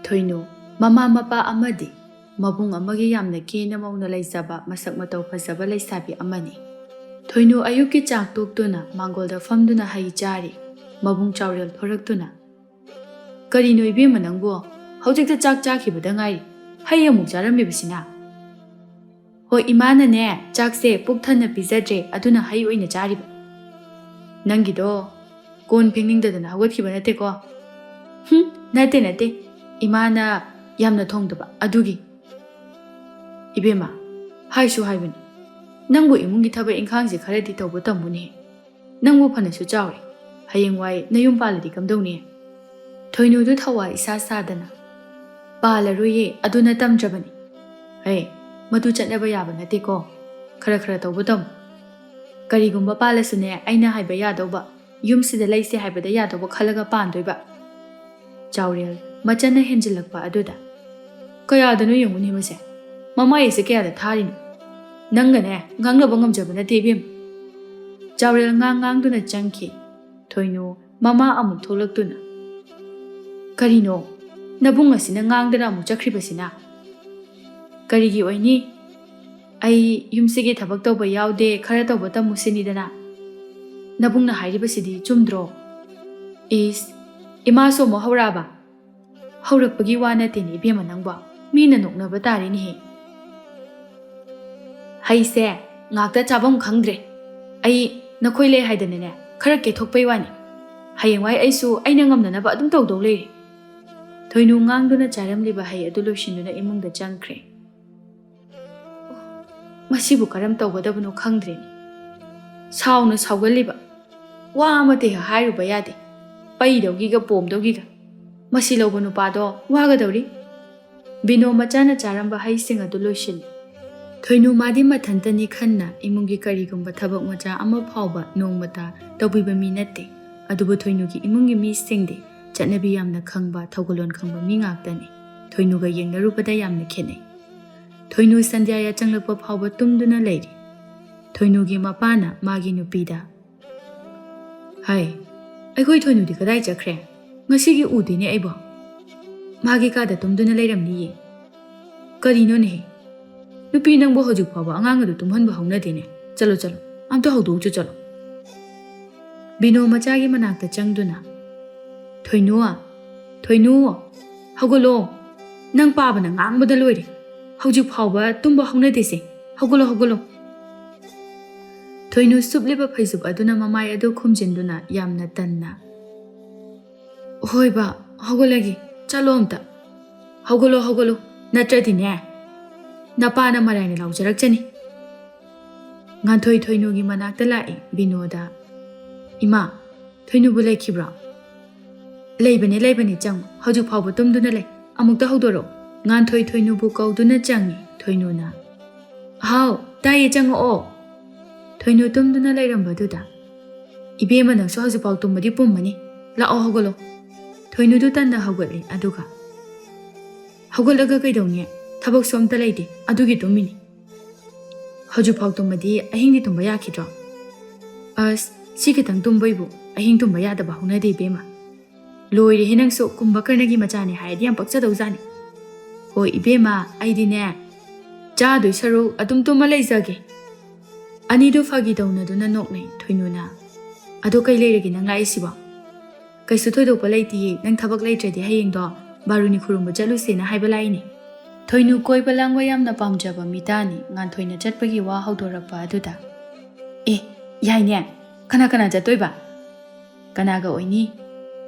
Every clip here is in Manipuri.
Thoinu, mama mapa amadi, mabung amagi yamna kena mauna laisaba masak matau fasaba laisabi amani. Thoinu ayuki chak tuktuna mangolda famduna hai jari, mabung chaurel thoraktuna. Kari no ibe manangbo, haujikta chak chakibada ngai, hai amuk jaramibasina. Ho imana ne chakse pukthana pizadre aduna hai oina jariba. Nangido, kon pingdadana hawatkiba nate ko. Nate. Imana yamna thongdaba adugi. Ibema, haishu haibani. Nangbu imungi thaba inkhangsi kharadi tawba tambuni. Nangbu phanasu chawri. Hayengwai nayum paladi kamdawni. Thoinu du thawa isa sadana. Palaruye aduna tamdrabani. Hey, madu chatnaba yaba nate ko. Khara tawba tam. Karigumba palasune aina haiba yadawba. Yumsida laisi haibada yadawba khalaga pandoiba. Chaurel Machana henjilakpa aduda. Kayadano yunguni mase. Mama ise kayada tharino. Nangane nganglaba ngamjaba tebim. Chaurel ngang-ngang changki. Thoinu mama amuk tholaktuna. Karino, nabung asina ngangdana amuk chakribasina. Karigi oini. Ai yumsige thabak tawba yaude khara tawba tamusinidana. Nabungna hairibasidi chumdro. Imaso mo hauraba. Haurakpagi wana tini ibema nangba. Mina nuknaba tarini he. Haise, ngakta chabam khangdre. Ai nakhoi le haidanene khara ke thokpai wani. Hayengwai aisu aina ngamnanaba adum tawdaw leire. Thoinu ngangduna charamliba hai adu loisinduna imungda changkhre. Masibu karam tawgadabano khangdreni. Sauna sawgaliba. Wa amate hairuba yade. Paidawgiga pomdawgiga. Masi lawba nupado wagadawri. Bino machana charamba haising adu loisil. Thoinu madi mathantani khanna imungi karigumba thabak macha ama phawba nongmata tawbiba mi natte. Adubu thoinugi imungi mi singde chatnabi yamna khangba thawgalon khangba mi ngaktani. Thoinuga yengnarupada yamna khenai. Thoinu sandyaya changlakpa phawba tumduna leiri. Thoinugi mapana magi nupida. Hai, aigoi thoinudi kadai chakre. Ngasigi udine aibo. Magi kada tumduna leiramniye. Karino ne. Nupi nangbo hojik phaba angangadu tumhanba haunadene. Chalo. Amto haudu chalo. Bino machagi manakta changduna. Thoinu. Hagolo. Nang pabana ngangbada loire. Hojik phaba tumba haunadese. Hagolo. Thoinu subliba phaisub aduna mamai adu khumjinduna yamna tanna. Hoiba, hagolagi, chalo amta. Hagolo. Natradine. Napana marayna laujarakchani. Nganthoi thoinugi manakta lai binoda. Ima, thoinu bulai kibra. Leibane chang, haju phawba tumduna lai. Amukta haudoro. Nganthoi thoinu bu kauduna changi, thoinuna. Hao, taye chango o. Thoinu tumduna lairambaduda. Ibema nangso haju phaw tumbadi pummani. Lao hagolo. Thoinu du tanna hagolli aduga. Hagolaga kaidawni thabak somta leide adugi tumini. Haju phaw tumbadi ahingdi tumba yakidro. Sikitang tumbaibu ahing tumba yadaba hunade bema. Loire hinangso kumbakarnagi machani haidi yam pakchadawjani. Ho ibema aidine chadoi saru adum tumma leizage. Anidu fagi dawnaduna noknai thoinuna. Adu kai leiragi nang laisiba. Kaisu thoidokpa leitiye nang thabak leitradi hayengdo baruni khurumba chalusena haiba laini. Thoinu koiba langwa yamna pamjaba mitani nganthoina chatpagi wa haudorakpa aduda. Yaine, kana jatoiba. Kanaga oini,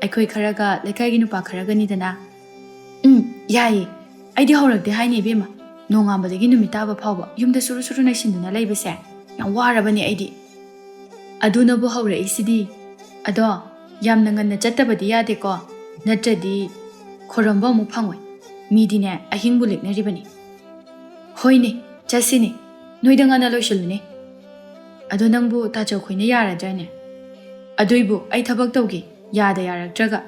aikhoi kharaga lekaigi nupa kharagani dana. Yaye, aidi haurakde haini bema. Nongambadagi numitaba phawba yumda suru naisinduna leibase. Yang warabani aidi. Aduna bu haura isidi. Ado, yamna nganna chattabadi yade ko. Natradi khoramba mu phangoi. Midine ahingbu liknaribani. Hoine, chasine. Noida ngana loisilune. Ado nangbu tachaw khoina yaradrane. Aduibu ai thabak tawgi yada yarakdraga.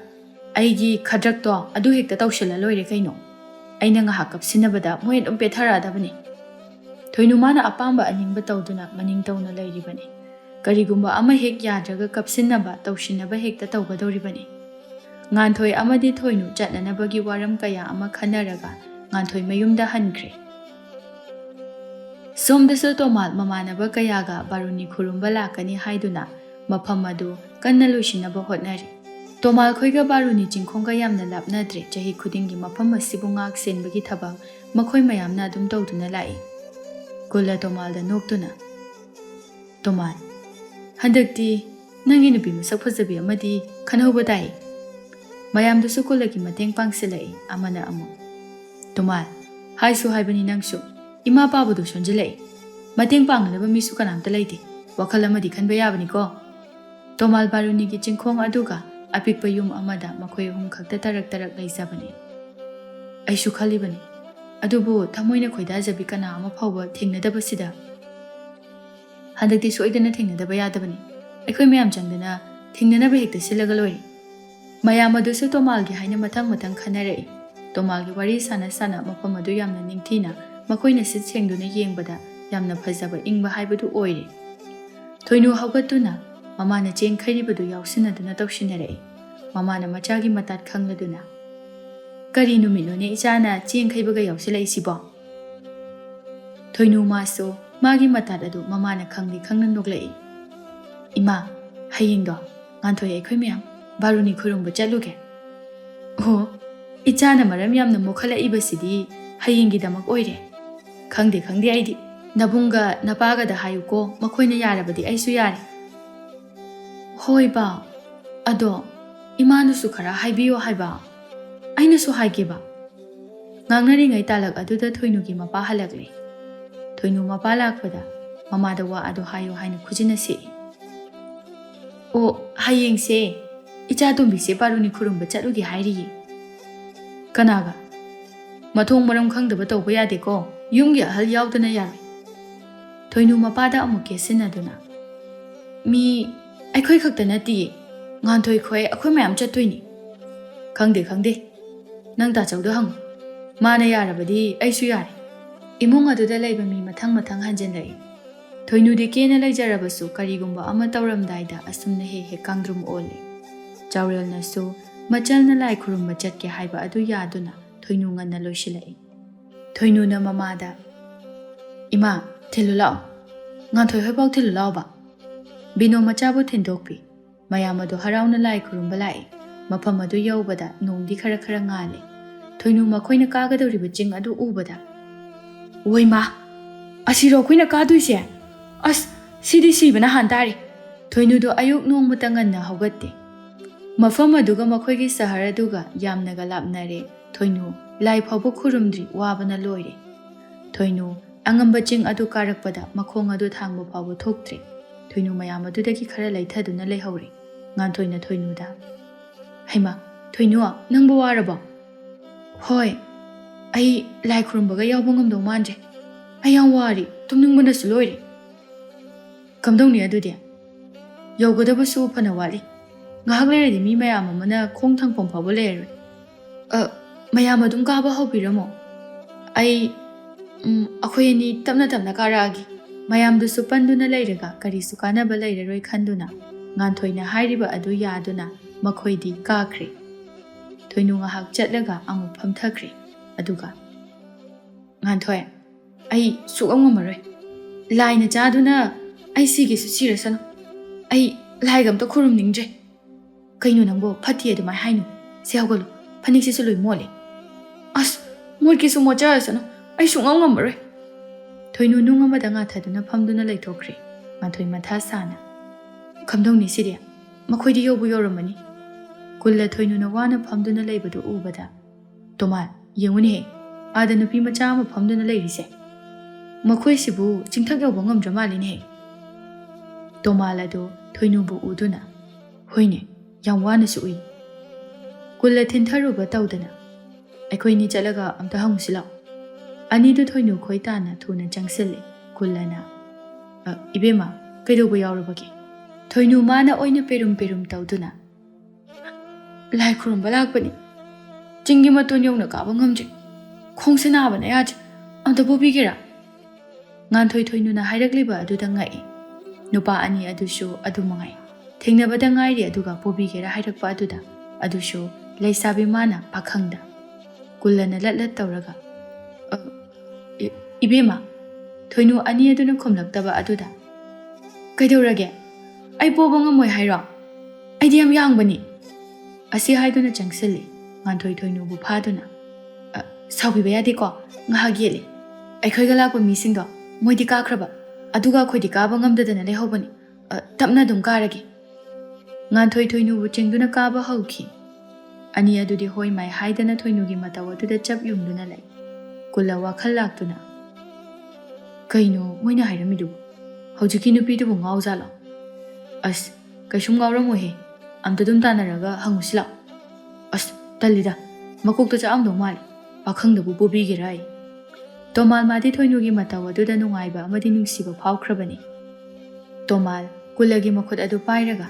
Aigi khadrakto adu hekta tawsila loire kaino. Aina ngahak kapsinabada moyen umpetharadabani. Thoinu mana apamba aningba tawduna maning tawna leiribani. Karigumba ama hek yadraga kapsinaba tawshinaba hekta tawgadoribani. Nganthoi amadi Thoinu chatnanabagi waram kaya ama khanaraga Nganthoi mayumda hankre. Somdasu Tomal mamanaba kayaga Baruni khurumba lakani haiduna mafam adu kanna loisinaba hotnari. Tomal khoiga Baruni chingkhongga yamna lapnadre chahi khudingi mafam asibu ngak senbagi thabak makhoi mayamna adum tawduna lai. Kulla Tomalda noktuna. Tomal, handakti nangi nupi masak fazabi amadi khanhauba dai. Mayamdasu kullagi mateng pangsilai amana amu. Tomal, haisu haibani nangsu ima pabudu sonjilai. Mateng pangnaba misu kanamta laiti. Wakhal amadi khanba yabani ko. Tomal Baruni gi chingkhong aduga apikpa yum amada makhoi hum khakta tarak laisabani. Aishu khalibani. Adubu thamoina khoidajabi kana ama phawba thengnadaba sida. Handakti soidana thengnadaba yadabani. Aikhoi mayam changdana thengnanaba hekta silaga loi. Mayam adusu Tomal gi haina matang khanarai. Tomal gi wari sana mafam adu yamna ningthina makoina sit sengduna yengbada yamna phajaba ingba haibadu oire. Thoinu haugatuna mamana cheng khairibadu yausinaduna tawsinare. Mamana machagi matat khangladuna. Kari numinone ichana cheng khaibaga yausilai sibo. Thoinu maso magi matat adu mamana khangli khangna noglai. Ima hayingdo nganthoi aikhoi mayam Baruni khurumba chatluge. Oh, ichana maram yamna mokhala ibasidi hayingi damak oire. Khangde aidi nabunga napaga da hayuko makhoina yarabadi aisu yare. Hoi ba ado imanusu khara haibiyo haiba. Ainasu haigeba. Ngangnari ngai talak aduda Thoinugi mapa halagli. Thoinu mapa lakpada mamada wa ado hayo haina khujina se. O hayeng se icha tumbi se Baruni khurumba chatlugi hairi. Kanaga mathong maram khangdaba tawba yade ko yumgi ahal yaudana yaroi. Thoinu mapada amuke sinaduna. Mi aikhoi khakta nati nganthoi khoi akhoi mayam chattoini. Khangde nang ta chawda hang mana yarabadi aisu yare. Imung aduda laiba mi mathang hanjanlai. Thoinu de kena laijarabasu karigumba ama tawramdaida asumna he kangdrum ole. Chawrel nasu machalna lai khurumba chatke haiba adu yaduna Thoinu nganna loisilai. Thoinu na mamada Ima thilu lao nganthoi hoibau thilu lao ba. Bino machabu thindokpi mayam adu harauna lai khurumba lai mafam adu yaubada nongdi khara ngale. Thoinu makhoina kagadoriba ching adu ubada. Oima asiro khoina kaduise. As sidi sibana hantari. Thoinu do ayuk nongmata nganna haugatte. Mafam aduga makhoigi sahara aduga yamnaga lapnare. Thoinu lai phawbu khurumdri wabana loire. Thoinu angamba ching adu karakpada makhong adu thangba phawbu thoktre. Thoinu mayam adudagi khara laithaduna leihore. Nganthoina Thoinu da. Haima Thoinu nangbu warabo. Hoi ai lai khurumbaga yawba ngamdo manje. Ai yam wari tumningbana su loire. Kamdongni adudi yawgadabasu phana wali. Ngahak leradi mi mayam amana khong thangpom phawbu leiroi. Mayam adum kaba hawbiramo. Ai akhoi ani tapna karagi. Mayam dusu panduna leiraga karisu kanaba leiraroi khanduna. Nganthoina hairiba adu yaduna makhoidi kakhre. Thoinu ngahak chatlaga amu phamthakre. Aduga Nganthoi ai sukam ngamaroi. Laina chaduna ai sigi su sirasano. Ai laigam to khurum ningje. Kainu nangbo phati adumai hainu. Se hawgalu phaniksi su loi mole. As morki su mocha asano. Ai sukam ngamaroi. Thoinu nung amada ngathaduna phamduna leithokre. Nganthoi matha sana. Kamdongni sidia makhoidi yobu yoramani. Kulla Thoinu na wana phamduna leibadu ubada. Tomal yenguni he ada nupi macha ama phamduna leirise. Makhoi sibu chingthak yawba ngamdra malini he. Tomal adu Thoinu bu uduna. Hoine yam wana su ui. Kulla thintharuba tawdana. Aikhoi ni chalaga amta hangusila. Ani du Thoinu khoi tana thuna changsile. Kulla na ibema kaidobu yawrabagi. Thoinu mana oina perum tawduna. Lai khurumba lakpani. Chingi maton yawna kaba ngamje. Khongse nabana yaje. Amta bobigira. Nganthoi Thoinu na hairakliba aduda ngai. Nupa ani adushu adu mangai. Thengnabada ngairi aduga bobigira hairakpa aduda. Adushu ꯂꯩꯁꯥꯕꯤ ꯃꯥꯅ ꯄꯥꯈꯪꯗ ꯀꯨꯜꯂꯅ ꯂꯠ ꯇꯧꯔꯒ "ꯏꯕꯦꯝꯃ," ꯊꯣꯏꯅꯨ ꯑꯅꯤ ꯑꯗꯨꯅ ꯈꯨꯝꯂꯛꯇꯕ ꯑꯗꯨꯗ "ꯀꯩꯗꯧꯔꯒꯦ? ꯑꯩ ꯄꯣꯕ ꯉꯝꯃꯣꯏ ꯍꯥꯏꯔꯣ? ꯑꯩꯗꯤ ꯌꯥꯝ ꯌꯥꯡꯕꯅꯤ." ꯑꯁꯤ ꯍꯥꯏꯗꯨꯅ ꯆꯪꯁꯤꯜꯂꯤ ꯉꯥꯟꯊꯣꯏ ꯊꯣꯏꯅꯨꯕꯨ ꯐꯥꯗꯨꯅ "ꯁꯥꯎꯕꯤꯕ ꯌꯥꯗꯦꯀꯣ, ꯉꯥꯏꯍꯥꯛ ꯌꯦꯠꯂꯤ. ꯑꯩꯈꯣꯏꯒ ꯂꯥꯛꯄ ꯃꯤꯁꯤꯡꯗꯣ ꯃꯣꯏꯗꯤ ꯀꯥꯈ꯭ꯔꯕ, ꯑꯗꯨꯒ ꯑꯩꯈꯣꯏꯗꯤ ꯀꯥꯕ ꯉꯝꯗꯗꯅ ꯂꯩꯍꯧꯕꯅꯤ. ꯇꯞꯅ ꯑꯗꯨꯝ ꯀꯥꯔꯒꯦ." ꯉꯥꯟꯊꯣꯏ ꯊꯣꯏꯅꯨꯕꯨ ꯆꯤꯡꯗꯨꯅ ꯀꯥꯕ ꯍꯧꯈꯤ꯫ ꯑꯅꯤ ꯑꯗꯨꯗꯤ ꯍꯣꯏ ꯃꯥꯏ ꯍꯥꯏꯗꯅ ꯊꯣꯏꯅꯨꯒꯤ ꯃꯇꯧ ꯑꯗꯨꯗ ꯆꯞ ꯌꯨꯡꯗꯨꯅ ꯂꯩ꯫ ꯀꯨꯜꯂ ꯋꯥꯈꯜ ꯂꯥꯛꯇꯨꯅ "ꯀꯩꯅꯣ ꯃꯣꯏꯅ ꯍꯥꯏꯔꯝꯃꯤꯗꯨꯕꯨ? ꯍꯧꯖꯤꯛꯀꯤ ꯅꯨꯄꯤꯗꯨꯕꯨ ꯉꯥꯎꯖꯥꯠꯂꯣ? ꯑꯁ ꯀꯩꯁꯨꯝ ꯉꯥꯎꯔꯝꯃꯣꯏꯍꯦ, ꯑꯝꯇ ꯑꯗꯨꯝ ꯇꯥꯟꯅꯔꯒ ꯍꯪꯉꯨꯁꯤ ꯂꯥꯎ. ꯑꯁ ꯇꯜꯂꯤꯗ, ꯃꯀꯣꯛꯇ ꯆꯥꯛꯑꯝꯗꯧ ꯃꯥꯜꯂꯤ, ꯄꯥꯈꯪꯗꯕꯨ ꯄꯣꯕꯤꯒꯦꯔꯥ ꯑꯩ." ꯇꯣꯃꯥꯜ ꯃꯥꯗꯤ ꯊꯣꯏꯅꯨꯒꯤ ꯃꯇꯧ ꯑꯗꯨꯗ ꯅꯨꯡꯉꯥꯏꯕ ꯑꯃꯗꯤ ꯅꯨꯡꯁꯤꯕ ꯐꯥꯎꯈ꯭ꯔꯕꯅꯤ꯫ ꯇꯣꯃꯥꯜ ꯀꯨꯜꯂꯒꯤ ꯃꯈꯨꯠ ꯑꯗꯨ ꯄꯥꯏꯔꯒ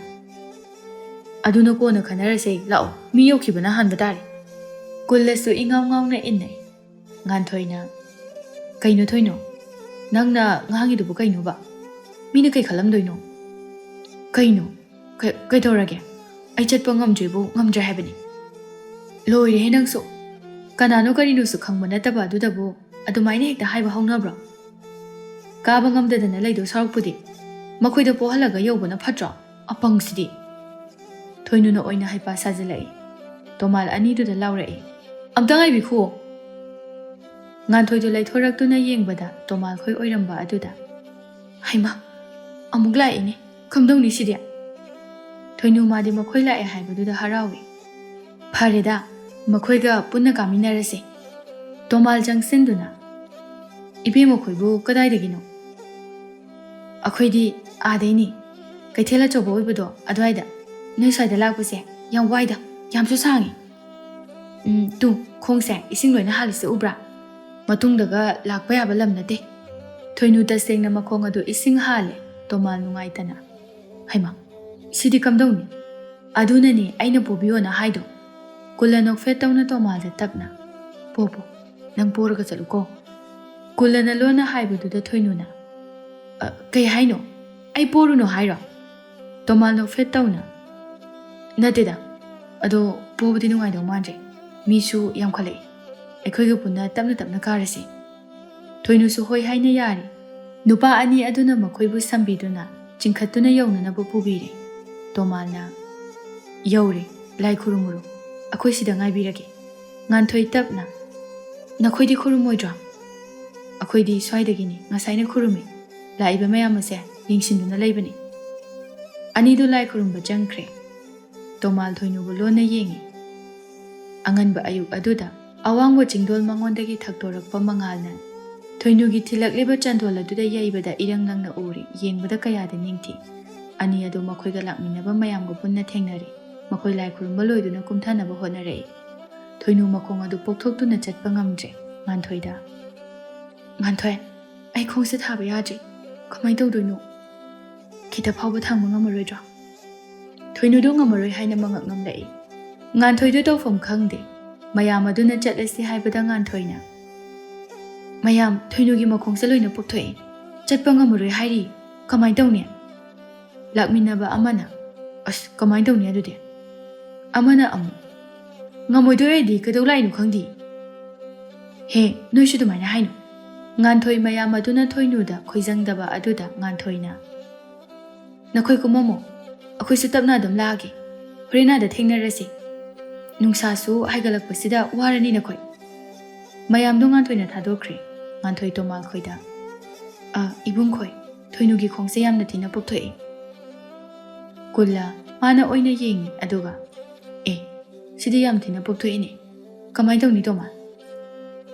"ꯑꯗꯨꯅ ꯀꯣꯟꯅ ꯈꯟꯅꯔꯁꯦ, ꯂꯥꯛꯑꯣ, ꯃꯤ ꯌꯧꯈꯤꯕꯅ ꯍꯥꯟꯕ ꯇꯥꯔꯦ." ꯀꯨꯜꯂꯁꯨ ꯏꯉꯥꯎ ꯉꯥꯎꯅ ꯏꯟꯅꯩ꯫ ꯉꯥꯟꯊꯣꯏꯅ "ꯀꯩꯅꯣ ꯊꯣꯏꯅꯣ, ꯅꯪꯅ ꯉꯥꯡꯉꯤꯗꯨꯕꯨ ꯀꯩꯅꯣꯕ? ꯃꯤꯅ ꯀꯩ ꯈꯜꯂꯝꯗꯣꯏꯅꯣ? ꯀꯩꯅꯣ? ꯀꯩꯗꯧꯔꯒꯦ? ꯑꯩ ꯆꯠꯄ ꯉꯝꯗ꯭ꯔꯦ ꯍꯥꯏꯕꯅꯤ." "ꯂꯣꯏꯔꯦꯍꯦ ꯅꯪꯁꯨ! ꯀꯅꯥꯅꯣ ꯀꯔꯤꯅꯣꯁꯨ ꯈꯪꯕ ꯅꯠꯇꯕ ꯑꯗꯨꯗꯕꯨ ꯑꯗꯨꯃꯥꯏꯅ ꯍꯦꯛꯇ ꯍꯥꯏꯕ ꯍꯧꯅꯕ꯭ꯔꯣ? ꯀꯥꯕ ꯉꯝꯗꯗꯅ ꯂꯩꯗꯧ ꯁꯔꯨꯛꯄꯨꯗꯤ ꯃꯈꯣꯏꯗ ꯄꯣꯍꯜꯂꯒ ꯌꯧꯕꯅ ꯐꯠꯇ꯭ꯔꯣ? ꯑꯄꯪꯁꯤꯗꯤ!" ꯊꯣꯏꯅꯨꯅ ꯑꯣꯏꯅ ꯍꯩꯄꯥ ꯁꯥꯖꯤꯜꯂꯛꯏ꯫ ꯇꯣꯃꯥꯜ ꯑꯅꯤꯗꯨꯗ ꯂꯥꯎꯔꯛꯏ "ꯑꯝꯇ ꯉꯥꯏꯕꯤꯈꯨꯑꯣ." ꯉꯥꯟꯊꯣꯏꯗꯨ ꯂꯩꯊꯣꯔꯛꯇꯨꯅ ꯌꯦꯡꯕꯗ ꯇꯣꯃꯥꯜꯈꯣꯏ ꯑꯣꯏꯔꯝꯕ ꯑꯗꯨꯗ "ꯍꯩꯃꯥ, ꯑꯃꯨꯛ ꯂꯥꯛꯏꯅꯦ, ꯀꯝꯗꯧꯅꯤ ꯁꯤꯗꯤ?" ꯊꯣꯏꯅꯨ ꯃꯥꯗꯤ ꯃꯈꯣꯏ ꯂꯥꯛꯑꯦ ꯍꯥꯏꯕꯗꯨꯗ ꯍꯔꯥꯎꯏ꯫ "ꯐꯔꯦꯗ, ꯃꯈꯣꯏꯒ ꯄꯨꯟꯅ ꯀꯥꯃꯤꯟꯅꯔꯁꯦ." ꯇꯣꯃꯥꯜ ꯆꯪꯁꯤꯟꯗꯨꯅ "ꯏꯕꯦꯝꯃꯈꯣꯏꯕꯨ ꯀꯗꯥꯏꯗꯒꯤꯅꯣ?" "ꯑꯩꯈꯣꯏꯗꯤ ꯑꯥꯗꯩꯅꯤ, ꯀꯩꯊꯦꯜ ꯑꯆꯧꯕ ꯑꯣꯏꯕꯗꯣ ꯑꯗꯨꯋꯥꯏꯗ. ꯅꯣꯏ ꯁ꯭ꯋꯥꯏꯗ ꯂꯥꯛꯄꯁꯦ ꯌꯥꯝ ꯋꯥꯏꯗ, ꯌꯥꯝꯁꯨ ꯁꯥꯡꯉꯤ. ꯇꯨ ꯈꯣꯡꯁꯦ ꯏꯁꯤꯡ ꯂꯣꯏꯅ ꯍꯥꯜꯂꯤꯁꯦ ꯎꯕ꯭ꯔꯥ? ꯃꯇꯨꯡꯗꯒ ꯂꯥꯛꯄ ꯌꯥꯕ ꯂꯝ ꯅꯠꯇꯦ." ꯊꯣꯏꯅꯨ ꯇꯁꯦꯡꯅ ꯃꯈꯣꯡ ꯑꯗꯨ ꯏꯁꯤꯡ ꯍꯥꯜꯂꯦ꯫ ꯇꯣꯃꯥꯜ ꯅꯨꯡꯉꯥꯏꯇꯅ "ꯍꯩꯃꯥ, ꯁꯤꯗꯤ ꯀꯝꯗꯧꯅꯤ? ꯑꯗꯨꯅꯅꯦ ꯑꯩꯅ ꯄꯣꯕꯤꯌꯣꯅ ꯍꯥꯏꯗꯣ." ꯀꯨꯜꯂ ꯅꯣꯛꯐꯦꯠ ꯇꯧꯅ ꯇꯣꯃꯥꯜꯗ ꯇꯞꯅ "ꯄꯣ, ꯅꯪ ꯄꯣꯔꯒ ꯆꯠꯂꯨꯀꯣ." ꯀꯨꯜꯂꯅ ꯂꯣꯟꯅ ꯍꯥꯏꯕꯗꯨꯗ ꯊꯣꯏꯅꯨꯅ "ꯀꯩ ꯍꯥꯏꯅꯣ? ꯑꯩ ꯄꯣꯔꯨꯅꯣ ꯍꯥꯏꯔꯣ?" ꯇꯣꯃꯥꯜ ꯅꯣꯛꯐꯦꯠ ꯇꯧꯅ "ꯅꯠꯇꯦꯗ, ꯑꯗꯣ ꯄꯣꯕꯗꯤ ꯅꯨꯡꯉꯥꯏꯗꯧ ꯃꯥꯟꯗ꯭ꯔꯦ. ꯃꯤꯁꯨ ꯌꯥꯝꯈꯠꯂꯛꯏ. ꯑꯩꯈꯣꯏꯒ ꯄꯨꯟꯅ ꯇꯞꯅ ꯇꯞꯅ ꯀꯥꯔꯁꯤ." ꯊꯣꯏꯅꯨꯁꯨ ꯍꯣꯏ ꯍꯥꯏꯅ ꯌꯥꯔꯤ꯫ ꯅꯨꯄꯥ ꯑꯅꯤ ꯑꯗꯨꯅ ꯃꯈꯣꯏꯕꯨ ꯁꯝꯕꯤꯗꯨꯅ ꯆꯤꯡꯈꯠꯇꯨꯅ ꯌꯧꯅꯅꯕ ꯄꯨꯕꯤꯔꯦ꯫ ꯇꯣꯃꯥꯜꯅ "ꯌꯧꯔꯦ, ꯂꯥꯏ ꯈꯨꯔꯨꯝꯃꯨꯔꯣ, ꯑꯩꯈꯣꯏ ꯁꯤꯗ ꯉꯥꯏꯕꯤꯔꯒꯦ." ꯉꯥꯟꯊꯣꯏ ꯇꯞꯅ "ꯅꯈꯣꯏꯗꯤ ꯈꯨꯔꯨꯝꯃꯣꯏꯗ꯭ꯔꯣ?" "ꯑꯩꯈꯣꯏꯗꯤ ꯁ꯭ꯋꯥꯏꯗꯒꯤꯅꯤ, ꯉꯁꯥꯏꯅ ꯈꯨꯔꯨꯝꯃꯤ. ꯂꯥꯛꯏꯕ ꯃꯌꯥꯝ ꯑꯁꯦ ꯌꯦꯡꯁꯤꯟꯗꯨꯅ ꯂꯩꯕꯅꯤ." ꯑꯅꯤꯗꯨ ꯂꯥꯏ ꯈꯨꯔꯨꯝꯕ ꯆꯪꯈ꯭ꯔꯦ꯫ ꯇꯣꯃꯥꯜ ꯊꯣꯏꯅꯨꯕꯨ ꯂꯣꯟꯅ ꯌꯦꯡꯉꯤ꯫ ꯑꯉꯟꯕ ꯑꯌꯨꯛ ꯑꯗꯨꯗ ꯑꯋꯥꯡꯕ ꯆꯤꯡꯗꯣꯜ ꯃꯉꯣꯟꯗꯒꯤ ꯊꯛꯇꯣꯔꯛꯄ ꯃꯉꯥꯜꯅ ꯊꯣꯏꯅꯨꯒꯤ ꯊꯤꯜꯂꯛꯂꯤꯕ ꯆꯟꯗꯣꯜ ꯑꯗꯨꯗ ꯌꯩꯕꯗ ꯏꯔꯪ ꯂꯪꯅ ꯎꯔꯤ, ꯌꯦꯡꯕꯗ ꯀꯌꯥꯗ ꯅꯤꯡꯊꯤ꯫ ꯑꯅꯤ ꯑꯗꯨ ꯃꯈꯣꯏꯒ ꯂꯥꯛꯃꯤꯟꯅꯕ ꯃꯌꯥꯝꯒ ꯄꯨꯟꯅ ꯊꯦꯡꯅꯔꯤ꯫ ꯃꯈꯣꯏ ꯂꯥꯏ ꯈꯨꯔꯨꯝꯕ ꯂꯣꯏꯗꯨꯅ ꯀꯨꯝꯊꯅꯕ ꯍꯣꯠꯅꯔꯛꯏ꯫ ꯊꯣꯏꯅꯨ ꯃꯈꯣꯡ ꯑꯗꯨ ꯄꯣꯛꯊꯣꯛꯇꯨꯅ ꯆꯠꯄ ꯉꯝꯗ꯭ꯔꯦ꯫ ꯉꯥꯟꯊꯣꯏꯗ "ꯉꯥꯟꯊꯣꯏ, ꯑꯩ ꯈꯣꯡꯁꯦ ꯊꯥꯕ ꯌꯥꯗ꯭ꯔꯤ. ꯀꯃꯥꯏꯅ ꯇꯧꯗꯣꯏꯅꯣ? ꯈꯤꯇ ꯐꯥꯎꯕ ꯊꯥꯡꯕ ꯉꯝꯃꯔꯣꯏꯗ꯭ꯔꯣ?" ꯊꯣꯏꯅꯨꯗꯨ ꯉꯝꯃꯔꯣꯏ ꯍꯥꯏꯅ ꯃꯉꯛ ꯉꯝꯂꯛꯏ꯫ ꯉꯥꯟꯊꯣꯏꯗꯨ ꯇꯧꯐꯝ ꯈꯪꯗꯦ꯫ ꯃꯌꯥꯝ ꯑꯗꯨꯅ ꯆꯠꯂꯁꯤ ꯍꯥꯏꯕꯗ ꯉꯥꯟꯊꯣꯏꯅ "ꯃꯌꯥꯝ ꯊꯣꯏꯅꯨꯒꯤ ꯃꯈꯣꯡꯁꯦ ꯂꯣꯏꯅ ꯄꯣꯛꯊꯣꯛꯏ. ꯆꯠꯄ ꯉꯝꯃꯔꯣꯏ ꯍꯥꯏꯔꯤ. ꯀꯃꯥꯏꯅ ꯇꯧꯅꯤ?" ꯂꯥꯛꯃꯤꯟꯅꯕ ꯑꯃꯅ "ꯑꯁ ꯀꯃꯥꯏꯅ ꯇꯧꯅꯤ ꯑꯗꯨꯗꯤ?" ꯑꯃꯅ ꯑꯃꯨꯛ "ꯉꯝꯃꯣꯏꯗꯣꯏ ꯑꯣꯏꯔꯗꯤ ꯀꯩꯗꯧ ꯂꯥꯛꯏꯅꯣ ꯈꯪꯗꯦ." "ꯍꯦ, ꯅꯣꯏꯁꯨ ꯑꯗꯨꯃꯥꯏꯅ ꯍꯥꯏꯅꯨ." ꯉꯥꯟꯊꯣꯏ ꯃꯌꯥꯝ ꯑꯗꯨꯅ ꯊꯣꯏꯅꯨꯗ ꯈꯣꯏꯖꯪꯗꯕ ꯑꯗꯨꯗ ꯉꯥꯟꯊꯣꯏꯅ "ꯅꯈꯣꯏ ꯀꯨꯝꯃꯝꯃꯣ, ꯑꯩꯈꯣꯏꯁꯨ ꯇꯞꯅ ꯑꯗꯨꯝ ꯂꯥꯛꯑꯒꯦ. ꯍꯣꯔꯦꯟ ꯑꯥꯗ ꯊꯦꯡꯅꯔꯁꯤ. ꯅꯨꯡꯁꯥꯁꯨ ꯍꯥꯏꯒꯠꯂꯛꯄꯁꯤꯗ ꯋꯥꯔꯅꯤ ꯅꯈꯣꯏ." ꯃꯌꯥꯝꯗꯣ ꯉꯥꯟꯊꯣꯏꯅ ꯊꯥꯗꯣꯛꯈ꯭ꯔꯦ꯫ ꯉꯥꯟꯊꯣꯏ ꯇꯣꯃꯥꯜ ꯈꯣꯏꯗ "ꯏꯕꯨꯡꯈꯣꯏ, ꯊꯣꯏꯅꯨꯒꯤ ꯈꯣꯡꯁꯦ ꯌꯥꯝꯅ ꯊꯤꯅ ꯄꯣꯛꯊꯣꯛꯏ." ꯀꯨꯜꯂ ꯃꯥꯅ ꯑꯣꯏꯅ ꯌꯦꯡꯉꯤ ꯑꯗꯨꯒ "ꯁꯤꯗꯤ ꯌꯥꯝ ꯊꯤꯅ ꯄꯣꯛꯊꯣꯛꯏꯅꯦ. ꯀꯃꯥꯏꯅ ꯇꯧꯅꯤ ꯇꯣꯃꯥꯜ?"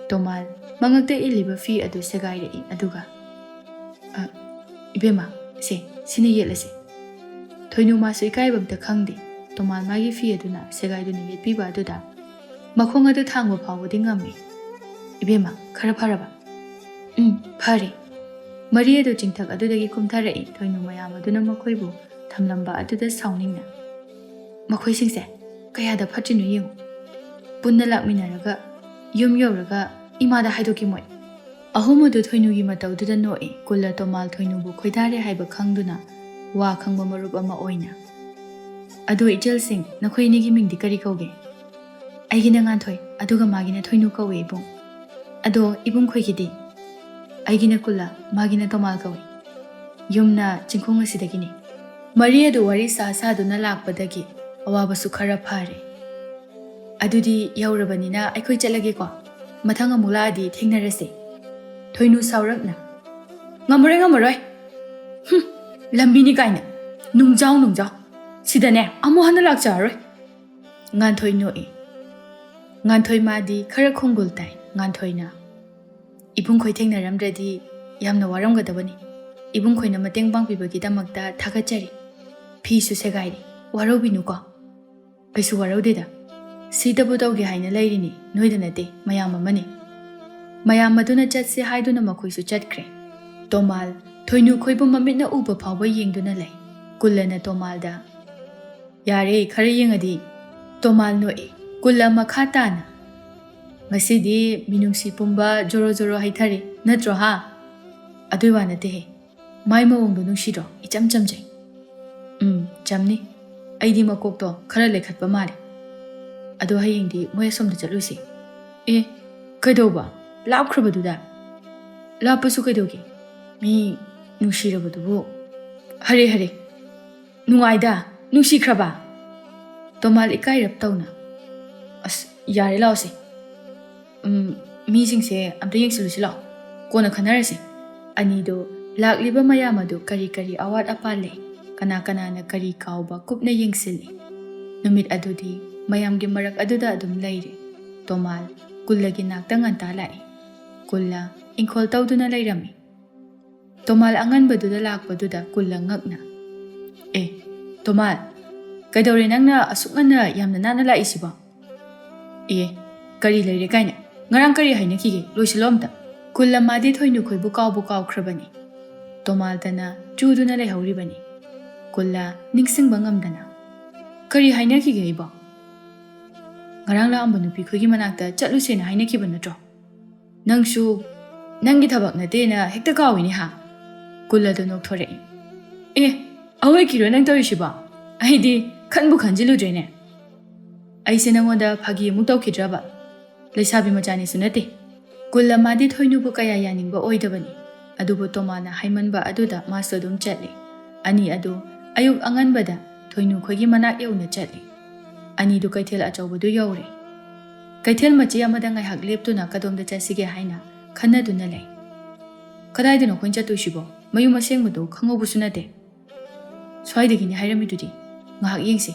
ꯇꯣꯃꯥꯜ ꯃꯉꯛꯇ ꯏꯜꯂꯤꯕ ꯐꯤ ꯑꯗꯨ ꯁꯦꯒꯥꯏꯔꯛꯏ ꯑꯗꯨꯒ "ꯏꯕꯦꯝꯃ, ꯁꯤꯅ ꯌꯦꯠꯂꯁꯤ." ꯊꯣꯏꯅꯨ ꯃꯥꯁꯨ ꯏꯀꯥꯏꯕ ꯑꯝꯇ ꯈꯪꯗꯦ꯫ ꯇꯣꯃꯥꯜ ꯃꯥꯒꯤ ꯐꯤ ꯑꯗꯨꯅ ꯁꯦꯒꯥꯏꯗꯨꯅ ꯌꯦꯠꯄꯤꯕ ꯑꯗꯨꯗ ꯃꯈꯣꯡ ꯑꯗꯨ ꯊꯥꯡꯕ ꯐꯥꯎꯕꯗꯤ ꯉꯝꯃꯤ꯫ "ꯏꯕꯦꯝꯃ, ꯈꯔ ꯐꯔꯕ?" ꯐꯔꯦ." ꯃꯔꯤ ꯑꯗꯨ ꯆꯤꯡꯊꯛ ꯑꯗꯨꯗꯒꯤ ꯀꯨꯝꯊꯔꯛꯏ꯫ ꯊꯣꯏꯅꯨ ꯃꯌꯥꯝ ꯑꯗꯨꯅ ꯃꯈꯣꯏꯕꯨ ꯊꯝꯂꯝꯕ ꯑꯗꯨꯗ ꯁꯥꯎꯅꯤꯡꯅ "ꯃꯈꯣꯏꯁꯤꯡꯁꯦ ꯀꯌꯥꯗ ꯐꯠꯇ꯭ꯔꯤꯅꯣ ꯌꯦꯡꯉꯨ. ꯄꯨꯟꯅ ꯂꯥꯛꯃꯤꯟꯅꯔꯒ ꯌꯨꯝ ꯌꯧꯔꯒ ꯏꯃꯥꯗ ꯍꯥꯏꯗꯣꯛꯀꯤ ꯃꯣꯏ." ꯑꯍꯨꯝ ꯑꯗꯨ ꯊꯣꯏꯅꯨꯒꯤ ꯃꯇꯧꯗꯨꯗ ꯅꯣꯛꯏ꯫ ꯀꯨꯜꯂ ꯇꯣꯃꯥꯜ ꯊꯣꯏꯅꯨꯕꯨ ꯈꯣꯏꯗꯥꯔꯦ ꯍꯥꯏꯕ ꯈꯪꯗꯨꯅ ꯋꯥ ꯈꯪꯕ ꯃꯔꯨꯞ ꯑꯃ ꯑꯣꯏꯅ "ꯑꯗꯣ ꯏꯆꯜꯁꯤꯡ, ꯅꯈꯣꯏ ꯑꯅꯤꯒꯤ ꯃꯤꯡꯗꯤ ꯀꯔꯤ ꯀꯧꯒꯦ?" ꯑꯩꯒꯤꯅ ꯉꯥꯟꯊꯣꯏ ꯑꯗꯨꯒ ꯃꯥꯒꯤꯅ ꯊꯣꯏꯅꯨ ꯀꯧꯏ ꯏꯕꯨꯡ ꯑꯗꯣ ꯏꯕꯨꯡ ꯈꯣꯏꯒꯤꯗꯤ ꯑꯩꯒꯤꯅ ꯀꯨꯜꯂ ꯃꯥꯒꯤꯅ ꯇꯣꯃꯥꯜ ꯀꯧꯏ ꯌꯨꯝꯅ ꯆꯤꯡꯈꯣꯡ ꯑꯁꯤꯗꯒꯤꯅꯤ ꯃꯔꯤ ꯑꯗꯨ ꯋꯥꯔꯤ ꯁꯥꯗꯨꯅ ꯂꯥꯛꯄꯗꯒꯤ ꯑꯋꯥꯕꯁꯨ ꯈꯔ ꯐꯔꯦ ꯑꯗꯨꯗꯤ ꯌꯧꯔꯕꯅꯤꯅ ꯑꯩꯈꯣꯏ ꯆꯠꯂꯒꯦꯀꯣ ꯃꯊꯪ ꯑꯃꯨꯛ ꯂꯥꯛꯑꯗꯤ ꯊꯦꯡꯅꯔꯁꯦ ꯊꯣꯏꯅꯨ ꯁꯥꯎꯔꯞꯅ ꯉꯝꯃꯔꯣꯏ ꯂꯝꯕꯤꯅꯤ ꯀꯥꯏꯅ ꯅꯨꯡꯖꯥꯎ ꯁꯤꯗꯅꯦ ꯑꯃꯨꯛ ꯍꯟꯅ ꯂꯥꯛꯆꯔꯔꯣꯏ ꯉꯥꯟꯊꯣꯏ ꯅꯣꯛꯏ ꯉꯥꯟꯊꯣꯏ ꯃꯥꯗꯤ ꯈꯔ ꯈꯣꯡꯒꯨꯜ ꯇꯥꯏ ꯉꯥꯟꯊꯣꯏꯅ ꯏꯕꯨꯡꯈꯣꯏ ꯊꯦꯡꯅꯔꯝꯗ꯭ꯔꯗꯤ ꯌꯥꯝꯅ ꯋꯥꯔꯝꯒꯗꯕꯅꯤ ꯏꯕꯨꯡꯈꯣꯏꯅ ꯃꯇꯦꯡ ꯄꯥꯡꯕꯤꯕꯒꯤꯗꯃꯛꯇ ꯊꯥꯒꯠꯆꯔꯤ ꯐꯤꯁꯨ ꯁꯦꯒꯥꯏꯔꯤ ꯋꯥꯔꯧꯕꯤꯅꯨꯀꯣ ꯀꯩꯁꯨ ꯋꯥꯔꯧꯗꯦꯗ ꯁꯤꯗꯕꯨ ꯇꯧꯒꯦ ꯍꯥꯏꯅ ꯂꯩꯔꯤꯅꯤ ꯅꯣꯏꯗ ꯅꯠꯇꯦ ꯃꯌꯥꯝ ꯑꯃꯅꯤ ꯃꯌꯥꯝ ꯑꯗꯨꯅ ꯆꯠꯁꯦ ꯍꯥꯏꯗꯨꯅ ꯃꯈꯣꯏꯁꯨ ꯆꯠꯈ꯭ꯔꯦ ꯇꯣꯃꯥꯜ ꯊꯣꯏꯅꯨ ꯈꯣꯏꯕꯨ ꯃꯃꯤꯠꯅ ꯎꯕ ꯐꯥꯎꯕ ꯌꯦꯡꯗꯨꯅ ꯂꯩ ꯀꯨꯜꯂꯅ ꯇꯣꯃꯥꯜꯗ ꯌꯥꯔꯦ ꯈꯔ ꯌꯦꯡꯉꯗꯤ ꯇꯣꯃꯥꯜ ꯅꯣꯛꯏ ꯀꯨꯜꯂ ꯃꯈꯥ ꯇꯥꯅ ꯉꯁꯤꯗꯤ ꯃꯤꯅꯨꯡꯁꯤ ꯄꯨꯝꯕ ꯖꯣꯔꯣ ꯍꯩꯊꯔꯤ ꯅꯠꯇ꯭ꯔꯣ ꯍꯥ ꯑꯗꯨꯏ ꯋꯥ ꯅꯠꯇꯦꯍꯦ ꯃꯥꯏ ꯃꯑꯣꯡꯗꯣ ꯅꯨꯡꯁꯤꯗ꯭ꯔꯣ ꯏꯆꯝ ꯆꯝꯖꯩ ꯆꯝꯅꯤ ꯑꯩꯗꯤ ꯃꯀꯣꯛꯇꯣ ꯈꯔ ꯂꯩꯈꯠꯄ ꯃꯥꯜꯂꯦ ꯑꯗꯣ ꯍꯌꯦꯡꯗꯤ ꯃꯣꯏ ꯑꯁꯣꯝꯗ ꯆꯠꯂꯨꯁꯤ ꯀꯩꯗꯧꯕ ꯂꯥꯞꯈ꯭ꯔꯕꯗꯨꯗ ꯂꯥꯞꯄꯁꯨ ꯀꯩꯗꯧꯒꯦ ꯃꯤ ꯅꯨꯡꯁꯤꯔꯕꯗꯨꯕꯨ ꯍꯔꯦ ꯅꯨꯡꯉꯥꯏꯗ ꯅꯨꯡꯁꯤꯈ꯭ꯔꯕ ꯇꯣꯃꯥꯜ ꯏꯀꯥꯏꯔꯞ ꯇꯧꯅ ꯑꯁ ꯌꯥꯔꯦ ꯂꯥꯛꯑꯣꯁꯦ ꯃꯤꯁꯤꯡꯁꯦ ꯑꯝꯇ ꯌꯦꯡꯁꯤꯜꯂꯨꯁꯤ ꯂꯥꯛꯑꯣ ꯀꯣꯟꯅ ꯈꯟꯅꯔꯁꯤ ꯑꯅꯤꯗꯣ ꯂꯥꯛꯂꯤꯕ ꯃꯌꯥꯝ ꯑꯗꯨ ꯀꯔꯤ ꯑꯋꯥꯠ ꯑꯄꯥ ꯂꯩ ꯀꯅꯥꯅ ꯀꯔꯤ ꯀꯥꯎꯕ ꯀꯨꯞꯅ ꯌꯦꯡꯁꯤꯜꯂꯤ ꯅꯨꯃꯤꯠ ꯑꯗꯨꯗꯤ ꯃꯌꯥꯝꯒꯤ ꯃꯔꯛ ꯑꯗꯨꯗ ꯑꯗꯨꯝ ꯂꯩꯔꯦ ꯇꯣꯃꯥꯜ ꯀꯨꯜꯂꯒꯤ ꯅꯥꯛꯇ ꯉꯟꯇꯥ ꯂꯥꯛꯏ ꯀꯨꯜꯂ ꯏꯪꯈꯣꯜ ꯇꯧꯗꯨꯅ ꯂꯩꯔꯝꯃꯤ ꯇꯣꯃꯥꯜ ꯑꯉꯟꯕꯗꯨꯗ ꯂꯥꯛꯄꯗꯨꯗ ꯀꯨꯜꯂ ꯉꯛꯅ ꯇꯣꯃꯥꯜ ꯀꯩꯗꯧꯔꯦ ꯅꯪꯅ ꯑꯁꯨꯛ ꯉꯟꯅ ꯌꯥꯝꯅ ꯅꯥꯟꯅ ꯂꯥꯛꯏꯁꯤꯕꯣ ꯀꯔꯤ ꯂꯩꯔꯦ ꯀꯥꯏꯅ ꯉꯔꯥꯡ ꯀꯔꯤ ꯍꯥꯏꯅꯈꯤꯒꯦ ꯂꯣꯏꯁꯤꯜꯂꯣ ꯑꯝꯇ ꯀꯨꯜꯂ ꯃꯥꯗꯤ ꯊꯣꯏꯅꯨ ꯈꯣꯏꯕꯨ ꯀꯥꯎꯈ꯭ꯔꯕꯅꯤ ꯇꯣꯃꯥꯜꯗꯅ ꯆꯨꯗꯨꯅ ꯂꯩꯍꯧꯔꯤꯕꯅꯤ ꯀꯨꯜꯂ ꯅꯤꯡꯁꯤꯡꯕ ꯉꯝꯗꯅ ꯀꯔꯤ ꯍꯥꯏꯅꯈꯤꯒꯦ ꯑꯩꯕꯣ ꯉꯔꯥꯡ ꯂꯥꯛꯑꯝꯕ ꯅꯨꯄꯤ ꯈꯣꯏꯒꯤ ꯃꯅꯥꯛꯇ ꯆꯠꯂꯨꯁꯦꯅ ꯍꯥꯏꯅꯈꯤꯕ ꯅꯠꯇ꯭ꯔꯣ ꯅꯪꯁꯨ ꯅꯪꯒꯤ ꯊꯕꯛ ꯅꯠꯇꯦꯅ ꯍꯦꯛꯇ ꯀꯥꯎꯏꯅꯦ ꯍꯥ ꯀꯨꯜꯂꯗꯨ ꯅꯣꯛꯊꯣꯔꯛꯏ ꯑꯋꯣꯏꯀꯤꯔꯣ ꯅꯪ ꯇꯧꯔꯤꯁꯤꯕꯣ ꯑꯩꯗꯤ ꯈꯟꯕꯨ ꯈꯟꯖꯤꯜꯂꯨꯗ꯭ꯔꯦꯅꯦ ꯑꯩꯁꯦ ꯅꯪꯉꯣꯟꯗ ꯐꯥꯒꯤ ꯑꯃꯨꯛ ꯇꯧꯈꯤꯗ꯭ꯔꯕ ꯂꯩꯁꯥꯕꯤ ꯃꯆꯥꯅꯤꯁꯨ ꯅꯠꯇꯦ ꯀꯨꯜꯂ ꯃꯥꯗꯤ ꯊꯣꯏꯅꯨꯕꯨ ꯀꯌꯥ ꯌꯥꯅꯤꯡꯕ ꯑꯣꯏꯗꯕꯅꯤ ꯑꯗꯨꯕꯨ ꯇꯣꯃꯥꯜꯅ ꯍꯥꯏꯃꯟꯕ ꯑꯗꯨꯗ ꯃꯥꯁꯨ ꯑꯗꯨꯝ ꯆꯠꯂꯤ ꯑꯅꯤ ꯑꯗꯨ ꯑꯌꯨꯛ ꯑꯉꯟꯕꯗ ꯊꯣꯏꯅꯨ ꯈꯣꯏꯒꯤ ꯃꯅꯥꯛ ꯌꯧꯅ ꯆꯠꯂꯤ ꯑꯅꯤꯗꯨ ꯀꯩꯊꯦꯜ ꯑꯆꯧꯕꯗꯨ ꯌꯧꯔꯦ ꯀꯩꯊꯦꯜ ꯃꯆꯤ ꯑꯃꯗ ꯉꯥꯏꯍꯥꯛ ꯂꯦꯞꯇꯨꯅ ꯀꯗꯣꯝꯗ ꯆꯠꯁꯤꯒꯦ ꯍꯥꯏꯅ ꯈꯟꯅꯗꯨꯅ ꯂꯩ ꯀꯗꯥꯏꯗꯅꯣ ꯑꯩꯈꯣꯏꯅ ꯆꯠꯇꯣꯏꯁꯤꯕꯣ ꯃꯌꯨꯝ ꯑꯁꯦꯡꯕꯗꯣ ꯈꯪꯍꯧꯕꯁꯨ ꯅꯠꯇꯦ ꯁ꯭ꯋꯥꯏꯗꯒꯤꯅꯤ ꯍꯥꯏꯔꯝꯃꯤꯗꯨꯗꯤ ꯉꯥꯏꯍꯥꯛ ꯌꯦꯡꯁꯤ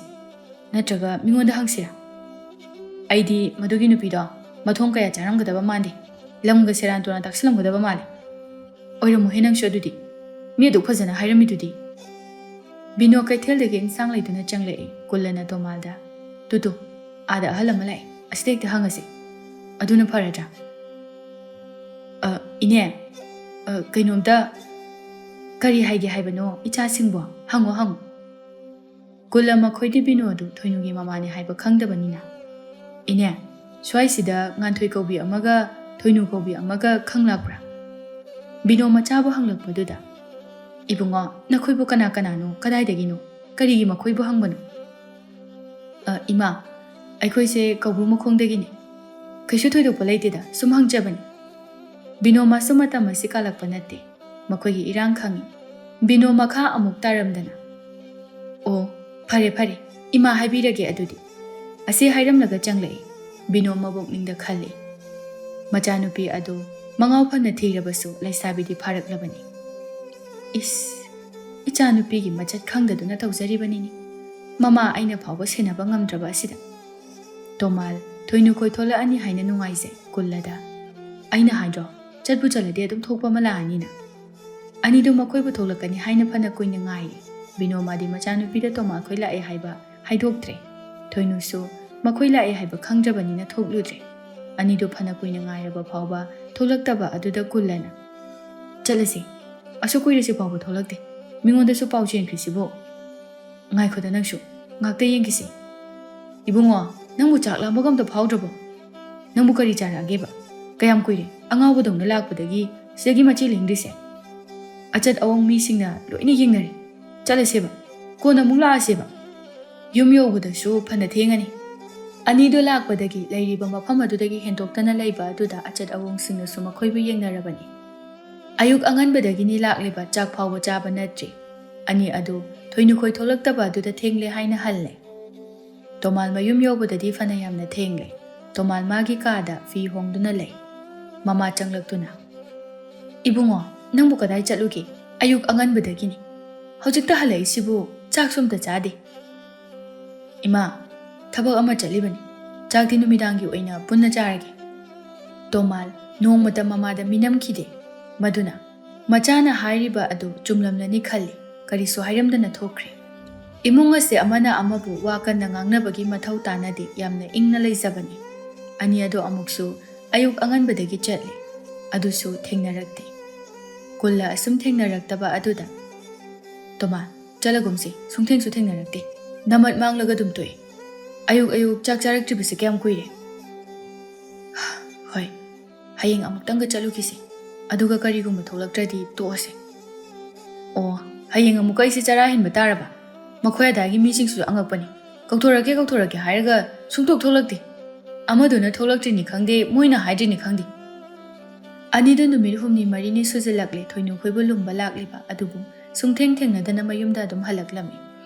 ꯅꯠꯇ꯭ꯔꯒ ꯃꯤꯉꯣꯟꯗ ꯍꯪꯁꯤꯔꯥ ꯑꯩꯗꯤ ꯃꯗꯨꯒꯤ ꯅꯨꯄꯤꯗꯣ ꯃꯊꯣꯡ ꯀꯌꯥ ꯆꯥꯔꯝꯒꯗꯕ ꯃꯥꯟꯗꯦ ꯂꯝꯒ ꯁꯦꯔꯥꯟ ꯇꯨꯔꯥꯟ ꯇꯥꯛꯁꯤꯜꯂꯝꯒꯗꯕ ꯃꯥꯜꯂꯦ ꯑꯣꯏꯔꯝꯃꯣꯏꯍꯦ ꯅꯪꯁꯨ ꯑꯗꯨꯗꯤ ꯃꯤ ꯑꯗꯨꯛ ꯐꯖꯅ ꯍꯥꯏꯔꯝꯃꯤꯗꯨꯗꯤ ꯕꯤꯅꯣ ꯀꯩꯊꯦꯜꯗꯒꯤ ꯏꯟꯁꯥꯡ ꯂꯩꯗꯨꯅ ꯆꯪꯂꯛꯏ ꯀꯨꯜꯂꯅ ꯇꯣꯃꯥꯜꯗ ꯇꯨꯇꯨ ꯑꯥꯗ ꯑꯍꯜ ꯑꯃ ꯂꯥꯛꯏ ꯑꯁꯤꯗ ꯍꯦꯛꯇ ꯍꯪꯉꯁꯤ ꯑꯗꯨꯅ ꯐꯔꯗ꯭ꯔꯥ ꯏꯅꯦ ꯀꯩꯅꯣꯝꯇ ꯀꯔꯤ ꯍꯥꯏꯒꯦ ꯍꯥꯏꯕꯅꯣ ꯏꯆꯥꯁꯤꯡꯕꯣ ꯍꯪꯉꯣ ꯀꯨꯜꯂ ꯃꯈꯣꯏꯗꯤ ꯕꯤꯅꯣꯗꯨ ꯊꯣꯏꯅꯨꯒꯤ ꯃꯃꯥꯅꯤ ꯍꯥꯏꯕ ꯈꯪꯗꯕꯅꯤꯅ ꯏꯅꯦ ꯁ꯭ꯋꯥꯏꯁꯤꯗ ꯉꯥꯟꯊꯣꯏ ꯀꯧꯕꯤ ꯑꯃꯒ ꯊꯣꯏꯅꯨ ꯀꯧꯕꯤ ꯑꯃꯒ ꯈꯪꯂꯛꯄ꯭ꯔꯥ ꯕꯤꯅꯣ ꯃꯆꯥꯕꯨ ꯍꯪꯂꯛꯄꯗꯨꯗ ꯏꯕꯨꯡꯉꯣ ꯅꯈꯣꯏꯕꯨ ꯀꯅꯥꯅꯣ ꯀꯗꯥꯏꯗꯒꯤꯅꯣ ꯀꯔꯤꯒꯤ ꯃꯈꯣꯏꯕꯨ ꯍꯪꯕꯅꯣ ꯏꯃꯥ ꯑꯩꯈꯣꯏꯁꯦ ꯀꯧꯕ꯭ꯔꯨ ꯃꯈꯣꯡꯗꯒꯤꯅꯤ ꯀꯩꯁꯨ ꯊꯣꯏꯗꯣꯛꯄ ꯂꯩꯇꯦꯗ ꯁꯨꯝ ꯍꯪꯖꯕꯅꯤ ꯕꯤꯅꯣ ꯃꯥꯁꯨ ꯃꯇꯝ ꯑꯁꯤ ꯀꯥꯜꯂꯛꯄ ꯅꯠꯇꯦ ꯃꯈꯣꯏꯒꯤ ꯏꯔꯥꯡ ꯈꯪꯏ ꯕꯤꯅꯣ ꯃꯈꯥ ꯑꯃꯨꯛ ꯇꯥꯔꯝꯗꯅ ꯑꯣ ꯐꯔꯦ ꯏꯃꯥ ꯍꯥꯏꯕꯤꯔꯒꯦ ꯑꯗꯨꯗꯤ ꯑꯁꯤ ꯍꯥꯏꯔꯝꯂꯒ ꯆꯪꯂꯛꯏ ꯕꯤꯅꯣ ꯃꯕꯣꯛꯅꯤꯡꯗ ꯈꯜꯂꯤ ꯃꯆꯥꯅꯨꯄꯤ ꯑꯗꯨ ꯃꯉꯥꯎ ꯐꯅ ꯊꯤꯔꯕꯁꯨ ꯂꯩꯁꯥꯕꯤꯗꯤ ꯐꯥꯔꯛꯂꯕꯅꯤ ꯏꯆꯥꯅꯨꯄꯤꯒꯤ ꯃꯆꯠ ꯈꯪꯗꯗꯨꯅ ꯇꯧꯖꯔꯤꯕꯅꯤꯅꯤ ꯃꯃꯥ ꯑꯩꯅ ꯐꯥꯎꯕ ꯁꯦꯟꯅꯕ ꯉꯝꯗ꯭ꯔꯕ ꯑꯁꯤꯗ ꯇꯣꯃꯥꯜ ꯊꯣꯏꯅꯨ ꯈꯣꯏ ꯊꯣꯛꯂꯛꯑꯅꯤ ꯍꯥꯏꯅ ꯅꯨꯡꯉꯥꯏꯖꯩ ꯀꯨꯜꯂꯗ ꯑꯩꯅ ꯍꯥꯏꯗ꯭ꯔꯣ ꯆꯠꯄꯨ ꯆꯠꯂꯗꯤ ꯑꯗꯨꯝ ꯊꯣꯛꯄ ꯑꯃ ꯂꯥꯛꯑꯅꯤꯅ ꯑꯅꯤꯗꯨ ꯃꯈꯣꯏꯕꯨ ꯊꯣꯛꯂꯛꯀꯅꯤ ꯍꯥꯏꯅ ꯐꯅ ꯀꯨꯏꯅ ꯉꯥꯏꯔꯤ ꯕꯤꯅꯣꯃꯥꯗꯤ ꯃꯆꯥꯅꯨꯄꯤꯗ ꯇꯣꯃꯥꯜ ꯈꯣꯏ ꯂꯥꯛꯑꯦ ꯍꯥꯏꯕ ꯍꯥꯏꯗꯣꯛꯇ꯭ꯔꯦ ꯊꯣꯏꯅꯨꯁꯨ ꯃꯈꯣꯏ ꯂꯥꯛꯑꯦ ꯍꯥꯏꯕ ꯈꯪꯗ꯭ꯔꯕꯅꯤꯅ ꯊꯣꯛꯂꯨꯗ꯭ꯔꯦ ꯑꯅꯤꯗꯨ ꯐꯅ ꯀꯨꯏꯅ ꯉꯥꯏꯔꯕ ꯐꯥꯎꯕ ꯊꯣꯛꯂꯛꯇꯕ ꯑꯗꯨꯗ ꯀꯨꯜꯂꯅ ꯆꯠꯂꯁꯤ ꯑꯁꯨꯛ ꯀꯨꯏꯔꯁꯤ ꯐꯥꯎꯕ ꯊꯣꯛꯂꯛꯇꯦ ꯃꯤꯉꯣꯟꯗꯁꯨ ꯄꯥꯎ ꯆꯦꯟꯈ꯭ꯔꯤꯁꯤꯕꯨ ꯉꯥꯏꯈꯣꯗ ꯅꯪꯁꯨ ꯉꯥꯛꯇ ꯌꯦꯡꯈꯤꯁꯤ ꯏꯕꯨꯡꯉꯣ ꯅꯪꯕꯨ ꯆꯥꯛ ꯂꯥꯝꯕꯒ ꯑꯝꯇ ꯐꯥꯎꯗ꯭ꯔꯕꯣ ꯅꯪꯕꯨ ꯀꯔꯤ ꯆꯥꯔꯛꯑꯒꯦꯕ ꯀꯌꯥꯝ ꯀꯨꯏꯔꯦ ꯑꯉꯥꯎꯕꯗꯧꯅ ꯂꯥꯛꯄꯗꯒꯤ ꯁꯤꯗꯒꯤ ꯃꯆꯤ ꯂꯦꯡꯗ꯭ꯔꯤꯁꯦ ꯑꯆꯠ ꯑꯋꯣꯡ ꯃꯤꯁꯤꯡꯅ ꯂꯣꯏꯅ ꯌꯦꯡꯅꯔꯦ ꯆꯠꯂꯁꯦꯕ ꯀꯣꯟꯅ ꯑꯃꯨꯛ ꯂꯥꯛꯑꯁꯦꯕ ꯌꯨꯝ ꯌꯧꯕꯗꯁꯨ ꯐꯅ ꯊꯦꯡꯉꯅꯤ ꯑꯅꯤꯗꯨ ꯂꯥꯛꯄꯗꯒꯤ ꯂꯩꯔꯤꯕ ꯃꯐꯝ ꯑꯗꯨꯗꯒꯤ ꯍꯦꯟꯗꯣꯛꯇꯅ ꯂꯩꯕ ꯑꯗꯨꯗ ꯑꯆꯠ ꯑꯋꯣꯡꯁꯤꯡꯅꯁꯨ ꯃꯈꯣꯏꯕꯨ ꯌꯦꯡꯅꯔꯕꯅꯤ꯫ ꯑꯌꯨꯛ ꯑꯉꯟꯕꯗꯒꯤꯅꯤ ꯂꯥꯛꯂꯤꯕ ꯆꯥꯛ ꯐꯥꯎꯕ ꯆꯥꯕ ꯅꯠꯇ꯭ꯔꯤ꯫ ꯑꯅꯤ ꯑꯗꯨ ꯊꯣꯏꯅꯨꯈꯣꯏ ꯊꯣꯛꯂꯛꯇꯕ ꯑꯗꯨꯗ ꯊꯦꯡꯂꯦ ꯍꯥꯏꯅ ꯍꯜꯂꯦ꯫ ꯇꯣꯃꯥꯜ ꯃꯌꯨꯝ ꯌꯧꯕꯗꯗꯤ ꯐꯅ ꯌꯥꯝꯅ ꯊꯦꯡꯂꯦ꯫ ꯇꯣꯃꯥꯜ ꯃꯥꯒꯤ ꯀꯥꯗ ꯐꯤ ꯍꯣꯡꯗꯨꯅ ꯂꯩ꯫ ꯃꯃꯥ ꯆꯪꯂꯛꯇꯨꯅ, "ꯏꯕꯨꯡꯉꯣ, ꯅꯪꯕꯨ ꯀꯗꯥꯏ ꯆꯠꯂꯨꯒꯦ? ꯑꯌꯨꯛ ꯑꯉꯟꯕꯗꯒꯤꯅꯤ꯫ ꯍꯧꯖꯤꯛꯇ ꯍꯜꯂꯛꯏꯁꯤꯕꯨ ꯆꯥꯛꯁꯨ ꯑꯝꯇ ꯆꯥꯗꯦ." "ꯏꯃꯥ, ꯊꯕꯛ ꯑꯃ ꯆꯠꯂꯤꯕꯅꯤ꯫ ꯆꯥꯛꯇꯤ ꯅꯨꯃꯤꯗꯥꯡꯒꯤ ꯑꯣꯏꯅ ꯄꯨꯟꯅ ꯆꯥꯔꯒꯦ." ꯇꯣꯃꯥꯜ ꯅꯣꯡꯃꯇ ꯃꯃꯥꯗ ꯃꯤꯅꯝꯈꯤꯗꯦ꯫ ꯃꯗꯨꯅ ꯃꯆꯥꯅ ꯍꯥꯏꯔꯤꯕ ꯑꯗꯨ ꯆꯨꯝꯂꯝꯂꯅꯤ ꯈꯜꯂꯤ꯫ ꯀꯔꯤꯁꯨ ꯍꯥꯏꯔꯝꯗꯅ ꯊꯣꯛꯈ꯭ꯔꯦ꯫ ꯏꯃꯨꯡ ꯑꯁꯤ ꯑꯃꯅ ꯑꯃꯕꯨ ꯋꯥ ꯀꯟꯅ ꯉꯥꯡꯅꯕꯒꯤ ꯃꯊꯧ ꯇꯥꯅꯗꯦ, ꯌꯥꯝꯅ ꯏꯪꯅ ꯂꯩꯖꯕꯅꯤ꯫ ꯑꯅꯤ ꯑꯗꯨ ꯑꯃꯨꯛꯁꯨ ꯑꯌꯨꯛ ꯑꯉꯟꯕꯗꯒꯤ ꯆꯠꯂꯤ꯫ ꯑꯗꯨꯁꯨ ꯊꯦꯡꯅꯔꯛꯇꯦ꯫ ꯀꯨꯜꯂ ꯑꯁꯨꯝ ꯊꯦꯡꯅꯔꯛꯇꯕ ꯑꯗꯨꯗ, "ꯇꯣꯃꯥꯜ, ꯆꯠꯂꯒꯨꯝꯁꯤ, ꯁꯨꯡꯊꯦꯡꯁꯨ ꯊꯦꯡꯅꯔꯛꯇꯦ꯫ ꯅꯃꯠ ꯃꯥꯡꯂꯒ ꯑꯗꯨꯝ ꯇꯣꯛꯏ꯫ ꯑꯌꯨꯛ ꯑꯌꯨꯛ ꯆꯥꯛ ꯆꯥꯔꯛꯇ꯭ꯔꯤꯕꯁꯤ ꯀꯌꯥꯝ ꯀꯨꯏꯔꯦ?" "ꯍꯣꯏ, ꯍꯌꯦꯡ ꯑꯃꯨꯛꯇꯪꯒ ꯆꯠꯂꯨꯈꯤꯁꯤ, ꯑꯗꯨꯒ ꯀꯔꯤꯒꯨꯝꯕ ꯊꯣꯛꯂꯛꯇ꯭ꯔꯗꯤ ꯇꯣꯛꯑꯁꯤ." "ꯑꯣ, ꯍꯌꯦꯡ ꯑꯃꯨꯛꯀ ꯑꯩꯁꯦ ꯆꯔꯥ ꯍꯦꯟꯕ ꯇꯥꯔꯕ? ꯃꯈꯣꯏ ꯑꯗꯥꯏꯒꯤ ꯃꯤꯁꯤꯡꯁꯨ ꯑꯉꯛꯄꯅꯤ꯫ ꯀꯧꯊꯣꯔꯛꯀꯦ ꯍꯥꯏꯔꯒ ꯁꯨꯡꯊꯣꯛ ꯊꯣꯛꯂꯛꯇꯦ꯫ ꯑꯃꯗꯨꯅ ꯊꯣꯛꯂꯛꯇ꯭ꯔꯤꯅꯤ ꯈꯪꯗꯦ, ꯃꯣꯏꯅ ꯍꯥꯏꯗ꯭ꯔꯤꯅꯤ ꯈꯪꯗꯦ." ꯑꯅꯤꯗꯨ ꯅꯨꯃꯤꯠ ꯍꯨꯝꯅꯤ ꯃꯔꯤꯅꯤ ꯁꯨꯖꯤꯜꯂꯛꯂꯦ ꯊꯣꯏꯅꯨꯈꯣꯏꯕꯨ ꯂꯨꯝꯕ ꯂꯥꯛꯂꯤꯕ, ꯑꯗꯨꯕꯨ ꯁꯨꯡꯊꯦꯡ ꯊꯦꯡꯅꯗꯅ ꯃꯌꯨꯝꯗ ꯑꯗꯨꯝ ꯍꯜꯂꯛꯂꯝꯃꯤ꯫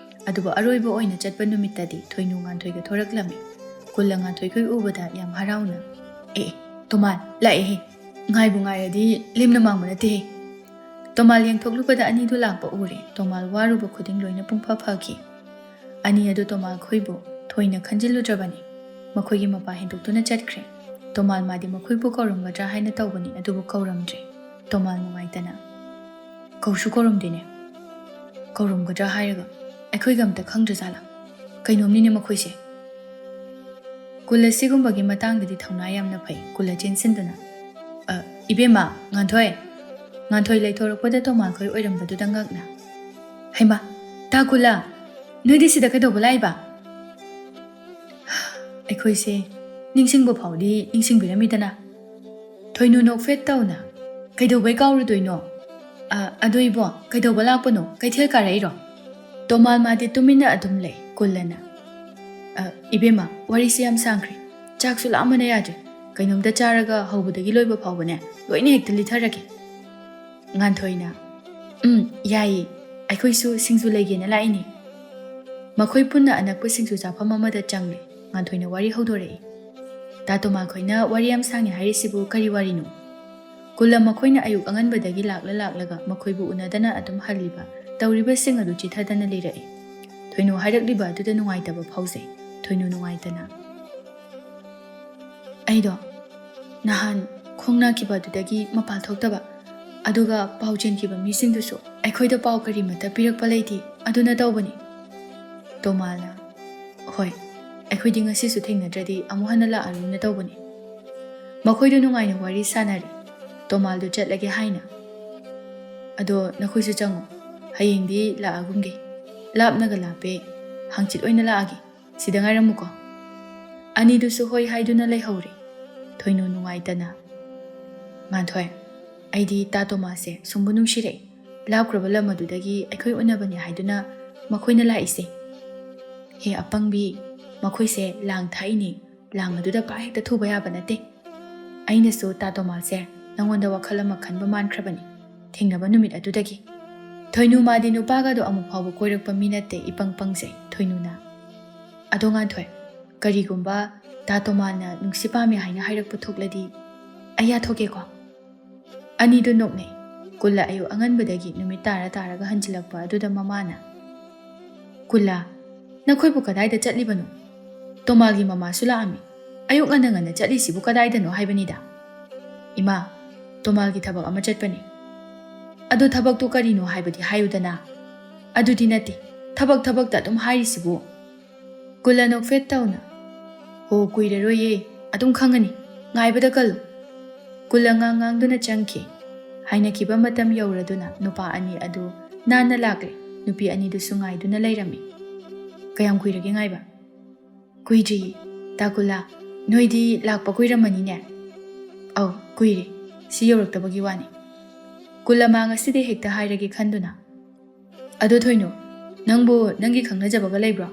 ꯑꯗꯨꯕꯨ ꯑꯔꯣꯏꯕ ꯑꯣꯏꯅ ꯆꯠꯄ ꯅꯨꯃꯤꯠꯇꯗꯤ ꯊꯣꯏꯅꯨ ꯉꯥꯟꯊꯣꯏꯒ ꯊꯣꯔꯛꯂꯝꯃꯤ꯫ ꯀꯨꯜꯂ ꯉꯥꯟꯊꯣꯏꯈꯣꯏ ꯎꯕꯗ ꯌꯥꯝ ꯍꯔꯥꯎꯅ, "ꯑꯦ, ꯇꯣꯃꯥꯜ, ꯂꯥꯛꯑꯦꯍꯦ! ꯉꯥꯏꯕꯨ ꯉꯥꯏꯔꯗꯤ ꯂꯦꯝꯅ ꯃꯥꯡꯕ ꯅꯠꯇꯦꯍꯦ." ꯇꯣꯃꯥꯜ ꯌꯦꯡꯊꯣꯛꯂꯨꯕꯗ ꯑꯅꯤꯗꯨ ꯂꯥꯛꯄ ꯎꯔꯦ꯫ ꯇꯣꯃꯥꯜ ꯋꯥꯔꯨꯕ ꯈꯨꯗꯤꯡ ꯂꯣꯏꯅ ꯄꯨꯡꯐ ꯐꯈꯤ꯫ ꯑꯅꯤ ꯑꯗꯨ ꯇꯣꯃꯥꯜ ꯈꯣꯏꯕꯨ ꯊꯣꯏꯅ ꯈꯟꯖꯤꯜꯂꯨꯗ꯭ꯔꯕꯅꯤ꯫ ꯃꯈꯣꯏꯒꯤ ꯃꯄꯥ ꯍꯦꯟꯗꯣꯛꯇꯨꯅ ꯆꯠꯈ꯭ꯔꯦ꯫ ꯇꯣꯃꯥꯜ ꯃꯥꯗꯤ ꯃꯈꯣꯏꯕꯨ ꯀꯧꯔꯝꯒꯗ꯭ꯔꯥ ꯍꯥꯏꯅ ꯇꯧꯕꯅꯤ, ꯑꯗꯨꯕꯨ ꯀꯧꯔꯝꯗ꯭ꯔꯦ꯫ ꯇꯣꯃꯥꯜ ꯅꯨꯡꯉꯥꯏꯇꯅ, "ꯀꯧꯁꯨ ꯀꯧꯔꯝꯗꯦꯅꯦ꯫ ꯀꯧꯔꯝꯒꯗ꯭ꯔꯥ ꯍꯥꯏꯔꯒ ꯑꯩꯈꯣꯏꯒ ꯑꯝꯇ ꯈꯪꯗ꯭ꯔꯖꯥꯠꯂꯥ? ꯀꯩꯅꯣꯝꯅꯤꯅꯦ ꯃꯈꯣꯏꯁꯦ." ꯀꯨꯜ ꯑꯁꯤꯒꯨꯝꯕꯒꯤ ꯃꯇꯥꯡꯗꯗꯤ ꯊꯧꯅꯥ ꯌꯥꯝꯅ ꯐꯩ꯫ ꯀꯨꯜꯂ ꯆꯦꯟꯁꯤꯟꯗꯨꯅ, "ꯏꯕꯦꯝꯃ, ꯉꯥꯟꯊꯣꯏ!" ꯉꯥꯟꯊꯣꯏ ꯂꯩꯊꯣꯔꯛꯄꯗ ꯇꯣꯃꯥꯜꯈꯣꯏ ꯑꯣꯏꯔꯝꯕꯗꯨꯗ ꯉꯛꯅ, "ꯍꯩꯃꯥ, ꯇꯥ ꯀꯨꯜꯂ, ꯅꯣꯏꯗꯤ ꯁꯤꯗ ꯀꯩꯗꯧꯕ ꯂꯥꯛꯏꯕ?" "ꯑꯩꯈꯣꯏꯁꯦ ꯅꯤꯡꯁꯤꯡꯕ ꯐꯥꯎꯗꯤ ꯅꯤꯡꯁꯤꯡꯕꯤꯔꯝꯃꯤꯗꯅ." ꯊꯣꯏꯅꯨ ꯅꯣꯛꯐꯦꯠ ꯇꯧꯅ, "ꯀꯩꯗꯧꯕꯩ ꯀꯥꯎꯔꯨꯗꯣꯏꯅꯣ? ꯑꯗꯣ ꯏꯕꯣ, ꯀꯩꯗꯧꯕ ꯂꯥꯛꯄꯅꯣ? ꯀꯩꯊꯦꯜ ꯀꯥꯔꯛꯏꯔꯣ?" ꯇꯣꯃꯥꯜ ꯃꯥꯗꯤ ꯇꯨꯃꯤꯟꯅ ꯑꯗꯨꯝ ꯂꯩ꯫ ꯀꯨꯜꯂꯅ, "ꯏꯕꯦꯝꯃ, ꯋꯥꯔꯤꯁꯦ ꯌꯥꯝ ꯁꯥꯡꯈ꯭ꯔꯦ꯫ ꯆꯥꯛꯁꯨ ꯂꯥꯝꯕꯅ ꯌꯥꯗ꯭ꯔꯦ꯫ ꯀꯩꯅꯣꯝꯇ ꯆꯥꯔꯒ ꯍꯧꯕꯗꯒꯤ ꯂꯣꯏꯕ ꯐꯥꯎꯕꯅꯦ ꯂꯣꯏꯅ ꯍꯦꯛꯇ ꯂꯤꯊꯔꯒꯦ." ꯉꯥꯟꯊꯣꯏꯅ, "ꯌꯥꯏꯌꯦ, ꯑꯩꯈꯣꯏꯁꯨ ꯁꯤꯡꯖꯨ ꯂꯩꯒꯦꯅ ꯂꯥꯛꯏꯅꯦ." ꯃꯈꯣꯏ ꯄꯨꯟꯅ ꯑꯅꯛꯄ ꯁꯤꯡꯖꯨ ꯆꯥꯐꯝ ꯑꯃꯗ ꯆꯪꯂꯦ꯫ ꯉꯥꯟꯊꯣꯏꯅ ꯋꯥꯔꯤ ꯍꯧꯗꯣꯔꯛꯏ, "ꯇꯥ ꯇꯣꯃꯥꯜ ꯈꯣꯏꯅ ꯋꯥꯔꯤ ꯌꯥꯝ ꯁꯥꯡꯉꯦ ꯍꯥꯏꯔꯤꯁꯤꯕꯨ ꯀꯔꯤ ꯋꯥꯔꯤꯅꯣ?" ꯀꯨꯜꯂ ꯃꯈꯣꯏꯅ ꯑꯌꯨꯛ ꯑꯉꯟꯕꯗꯒꯤ ꯂꯥꯛꯂꯒ ꯃꯈꯣꯏꯕꯨ ꯎꯅꯗꯅ ꯑꯗꯨꯝ ꯍꯜꯂꯤꯕ ꯇꯧꯔꯤꯕꯁꯤꯡ ꯑꯗꯨ ꯆꯤꯊꯗꯅ ꯂꯤꯔꯛꯏ꯫ ꯊꯣꯏꯅꯨ ꯍꯥꯏꯔꯛꯂꯤꯕ ꯑꯗꯨꯗ ꯅꯨꯡꯉꯥꯏꯇꯕ ꯐꯥꯎꯖꯩ꯫ ꯊꯣꯏꯅꯨ ꯅꯨꯡꯉꯥꯏꯇꯅ, "ꯑꯩꯗꯣ ꯅꯍꯥꯟ ꯈꯣꯡ ꯅꯥꯈꯤꯕ ꯑꯗꯨꯗꯒꯤ ꯃꯄꯥꯜ ꯊꯣꯛꯇꯕ, ꯑꯗꯨꯒ ꯄꯥꯎ ꯆꯦꯟꯈꯤꯕ ꯃꯤꯁꯤꯡꯗꯨꯁꯨ ꯑꯩꯈꯣꯏꯗ ꯄꯥꯎ ꯀꯔꯤꯃꯠꯇ ꯄꯤꯔꯛꯄ ꯂꯩꯇꯦ, ꯑꯗꯨꯅ ꯇꯧꯕꯅꯤ." ꯇꯣꯃꯥꯜꯅ, "ꯍꯣꯏ, ꯑꯩꯈꯣꯏꯗꯤ ꯉꯁꯤꯁꯨ ꯊꯦꯡꯅꯗ꯭ꯔꯗꯤ ꯑꯃꯨꯛ ꯍꯟꯅ ꯂꯥꯛꯑꯔꯣꯏꯅ ꯇꯧꯕꯅꯤ." ꯃꯈꯣꯏꯗꯨ ꯅꯨꯡꯉꯥꯏꯅ ꯋꯥꯔꯤ ꯁꯥꯟꯅꯔꯤ꯫ ꯇꯣꯃꯥꯜꯗꯨ ꯆꯠꯂꯒꯦ ꯍꯥꯏꯅ, "ꯑꯗꯣ ꯅꯈꯣꯏꯁꯨ ꯆꯪꯉꯣ, ꯍꯌꯦꯡꯗꯤ ꯂꯥꯛꯑꯒꯨꯝꯒꯦ꯫ ꯂꯥꯞꯅꯒ ꯂꯥꯞꯄꯦ, ꯍꯥꯡꯆꯤꯠ ꯑꯣꯏꯅ ꯂꯥꯛꯑꯒꯦ, ꯁꯤꯗ ꯉꯥꯏꯔꯝꯃꯨꯀꯣ." ꯑꯅꯤꯗꯨꯁꯨ ꯍꯣꯏ ꯍꯥꯏꯗꯨꯅ ꯂꯩꯍꯧꯔꯤ꯫ ꯊꯣꯏꯅꯨ ꯅꯨꯡꯉꯥꯏꯇꯅ, "ꯉꯥꯟꯊꯣꯏ, ꯑꯩꯗꯤ ꯇꯥ ꯇꯣꯃꯥꯁꯦ ꯁꯨꯡꯕꯨ ꯅꯨꯡꯁꯤꯔꯛꯏ꯫ ꯂꯥꯞꯈ꯭ꯔꯕ ꯂꯝ ꯑꯗꯨꯗꯒꯤ ꯑꯩꯈꯣꯏ ꯎꯅꯕꯅꯤ ꯍꯥꯏꯗꯨꯅ ꯃꯈꯣꯏꯅ ꯂꯥꯛꯏꯁꯦ꯫ ꯍꯦ ꯑꯄꯪꯕꯤ, ꯃꯈꯣꯏꯁꯦ ꯂꯥꯡ ꯊꯥꯛꯏꯅꯤ, ꯂꯥꯡ ꯑꯗꯨꯗ ꯄꯥꯛ ꯍꯦꯛꯇ ꯊꯨꯕ ꯌꯥꯕ ꯅꯠꯇꯦ꯫ ꯑꯩꯅꯁꯨ ꯇꯥ ꯇꯣꯃꯥꯜꯁꯦ ꯅꯪꯉꯣꯟꯗ ꯋꯥꯈꯜ ꯑꯃ ꯈꯟꯕ ꯃꯥꯟꯈ꯭ꯔꯕꯅꯤ, ꯊꯦꯡꯅꯕ ꯅꯨꯃꯤꯠ ꯑꯗꯨꯗꯒꯤ." ꯊꯣꯏꯅꯨ ꯃꯥꯗꯤ ꯅꯨꯄꯥꯒꯗꯣ ꯑꯃꯨꯛ ꯐꯥꯎꯕ ꯀꯣꯏꯔꯛꯄ ꯃꯤ ꯅꯠꯇꯦ, ꯏꯄꯪ ꯄꯪꯖꯩ꯫ ꯊꯣꯏꯅꯨꯅ, "ꯑꯗꯣ ꯉꯥꯟꯊꯣꯏ, ꯀꯔꯤꯒꯨꯝꯕ ꯇꯥ ꯇꯣꯃꯥꯜꯅ ꯅꯨꯡꯁꯤ ꯄꯥꯝꯃꯤ ꯍꯥꯏꯅ ꯍꯥꯏꯔꯛꯄ ꯊꯣꯛꯂꯗꯤ ꯑꯩ ꯌꯥꯊꯣꯛꯀꯦꯀꯣ?" ꯑꯅꯤꯗꯨ ꯅꯣꯛꯅꯩ꯫ ꯀꯨꯜꯂ ꯑꯌꯨꯛ ꯑꯉꯟꯕꯗꯒꯤ ꯅꯨꯃꯤꯠ ꯇꯥꯔꯒ ꯍꯟꯖꯤꯜꯂꯛꯄ ꯑꯗꯨꯗ ꯃꯃꯥꯅ, "ꯀꯨꯜꯂ, ꯅꯈꯣꯏꯕꯨ ꯀꯗꯥꯏꯗ ꯆꯠꯂꯤꯕꯅꯣ? ꯇꯣꯃꯥꯜꯒꯤ ꯃꯃꯥꯁꯨ ꯂꯥꯛꯑꯝꯃꯤ꯫ ꯑꯌꯨꯛ ꯉꯟꯅ ꯆꯠꯂꯤꯁꯤꯕꯨ ꯀꯗꯥꯏꯗꯅꯣ ꯍꯥꯏꯕꯅꯤꯗ." "ꯏꯃꯥ, ꯇꯣꯃꯥꯜꯒꯤ ꯊꯕꯛ ꯑꯃ ꯆꯠꯄꯅꯤ." "ꯑꯗꯣ ꯊꯕꯛꯇꯨ ꯀꯔꯤꯅꯣ ꯍꯥꯏꯕꯗꯤ ꯍꯥꯏꯌꯨꯗꯅ." "ꯑꯗꯨꯗꯤ ꯅꯠꯇꯦ, ꯊꯕꯛꯇ ꯑꯗꯨꯝ ꯍꯥꯏꯔꯤꯁꯤꯕꯨ." ꯀꯨꯜꯂ ꯅꯣꯛꯐꯦꯠ ꯇꯧꯅ, "ꯍꯣ, ꯀꯨꯏꯔꯔꯣꯏꯌꯦ, ꯑꯗꯨꯝ ꯈꯪꯉꯅꯤ, ꯉꯥꯏꯕꯗ ꯀꯜꯂꯨ." ꯀꯨꯜꯂ ꯉꯥꯡꯗꯨꯅ ꯆꯪꯈꯤ꯫ ꯍꯥꯏꯅꯈꯤꯕ ꯃꯇꯝ ꯌꯧꯔꯗꯨꯅ ꯅꯨꯄꯥ ꯑꯅꯤ ꯑꯗꯨ ꯅꯥꯟꯅ ꯂꯥꯛꯂꯦ꯫ ꯅꯨꯄꯤ ꯑꯅꯤꯗꯨꯁꯨ ꯉꯥꯏꯗꯨꯅ ꯂꯩꯔꯝꯃꯤ꯫ "ꯀꯌꯥꯝ ꯀꯨꯏꯔꯒꯦ ꯉꯥꯏꯕ?" "ꯀꯨꯏꯗ꯭ꯔꯤꯌꯦ, ꯇꯥ ꯀꯨꯜꯂ, ꯅꯣꯏꯗꯤ ꯂꯥꯛꯄ ꯀꯨꯏꯔꯝꯃꯅꯤꯅꯦ." "ꯑꯧ, ꯀꯨꯏꯔꯦ, ꯁꯤ ꯌꯧꯔꯛꯇꯕꯒꯤ ꯋꯥꯅꯤ." ꯀꯨꯜꯂ ꯃꯥ ꯉꯁꯤꯗꯤ ꯍꯦꯛꯇ ꯍꯥꯏꯔꯒꯦ ꯈꯟꯗꯨꯅ, "ꯑꯗꯣ ꯊꯣꯏꯅꯨ, ꯅꯪꯕꯨ ꯅꯪꯒꯤ ꯈꯪꯅꯖꯕꯒ ꯂꯩꯕ꯭ꯔꯣ?"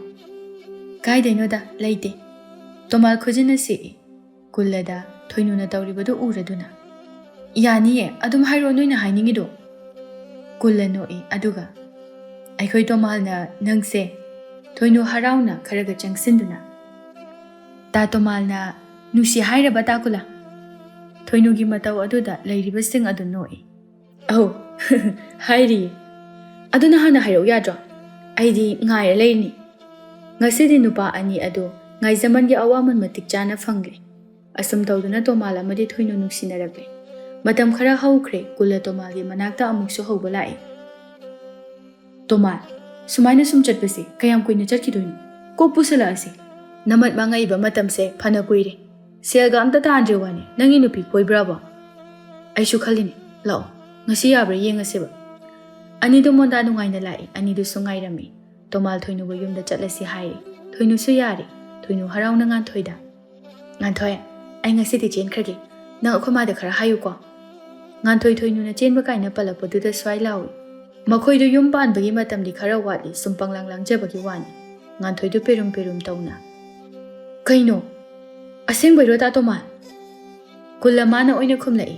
"ꯀꯥꯏꯗꯩꯅꯣꯗ, ꯂꯩꯇꯦ." Tomal khujina si kullada thoinuna tawribadu uraduna yani adum hairo noina hainingido kulla noi aduga aikhoi Tomal na nangse thoinu harauna kharaga changsinduna ta Tomal na nusi haira batakula thoinu gi mataw aduda lairiba sing adu noi oh hairi aduna hana hairo yadro aidi ngai leini ngasidi nupa ani adu ngai zaman gi awaman matik chana phangre asum tawduna Tomal amadi thoinu nuksinarabe matam khara haukhre kulla Tomal gi manakta amuksu haubalai Tomal sumaina sum chatpasi kayam kuina chatkidoini ko pusala ase namat mangai ba matam se phana kuire selga amta tandre wani nangi nupi koibra ba aishu khalini lao ngasi yabra yengase ba ani do monda nungaina lai ani do sungai rami Tomal thoinu go yumda chatlasi hairi thoinu su yari thoinu harauna ngan thoida ngan thoya ai ngasi ti chen khrage nang akhoma da khara hayu ko ngan thoinu na chen ba kaina palak padu da swai lawi makhoi do yum pan bagi matam di khara wali sumpang lang je bagi wani ngan thoidu perum tauna kaino aseng bai ro ta Tomal kulla mana oina khumlai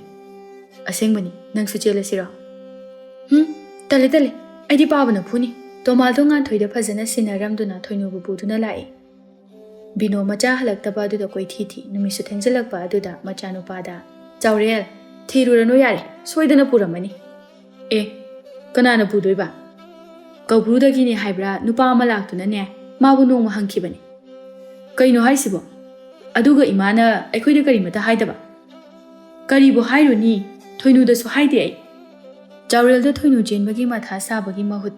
aseng bani nang su chela sira tale aidi pabana phuni Tomal do ngan thoida phajana sinaram duna thoinu bu buduna lai bino macha halak taba du da koi thi numi su thengjalak pa adu da macha nu pa da chaurel thiru rano yare soidana puramani e kanana pudoi ba kaubru da gini haibra nupa amalak tu na ne mabu nong hangki bani kaino haisibo aduga imana aikhoi da kari mata haidaba kari bo hairu ni thoinu da su haide ai chaurel da thoinu jen bagi matha sa bagi mahut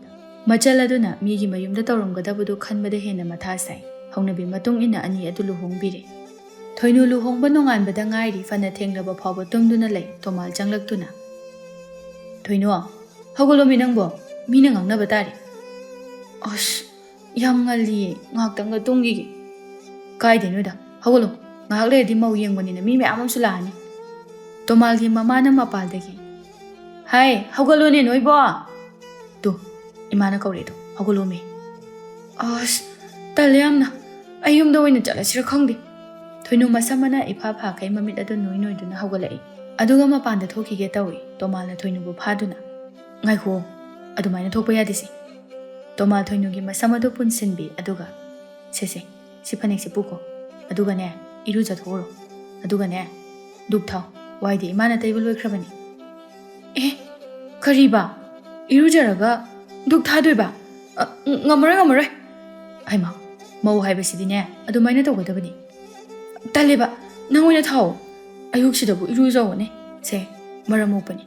machal aduna mi gi mayum da tawram ga da budu khanba da hena matha sai hongnabi matung ina ani adu luhong bire thoinu luhong ba nongan ba da ngairi fana thenglaba phawba tumduna lei Tomal changlak tuna thoinu hagolo minangbo mina ngangna batari ash yam ngali ngaktanga tungi kai denu da hagolo ngak le di mau yengbani na mi me amam sulani Tomal gi mama na mapal dagi hai hagolo ne noibo tu imana kaure to hagolo me ash talyamna ayum do wina chala sira khangdi thoinu masamana ifa pha kai mamit adu noi duna hagolai aduga mapan da thoki ge tawi Tomal na thoinu bu phaduna ngai ho adumaina thokpa yadisi Tomal thoinu gi masama do punsinbi aduga sese sipanek si puko aduga ne iru jathoro aduga ne duk thau waidi imana taiba loi khrabani kariba iru jaraga duk thadoi ba ngamara aima mau haiba sidi ne adumaina tawgadabani taleba nangoina thau ayuk sidabu iru zawone se maramopani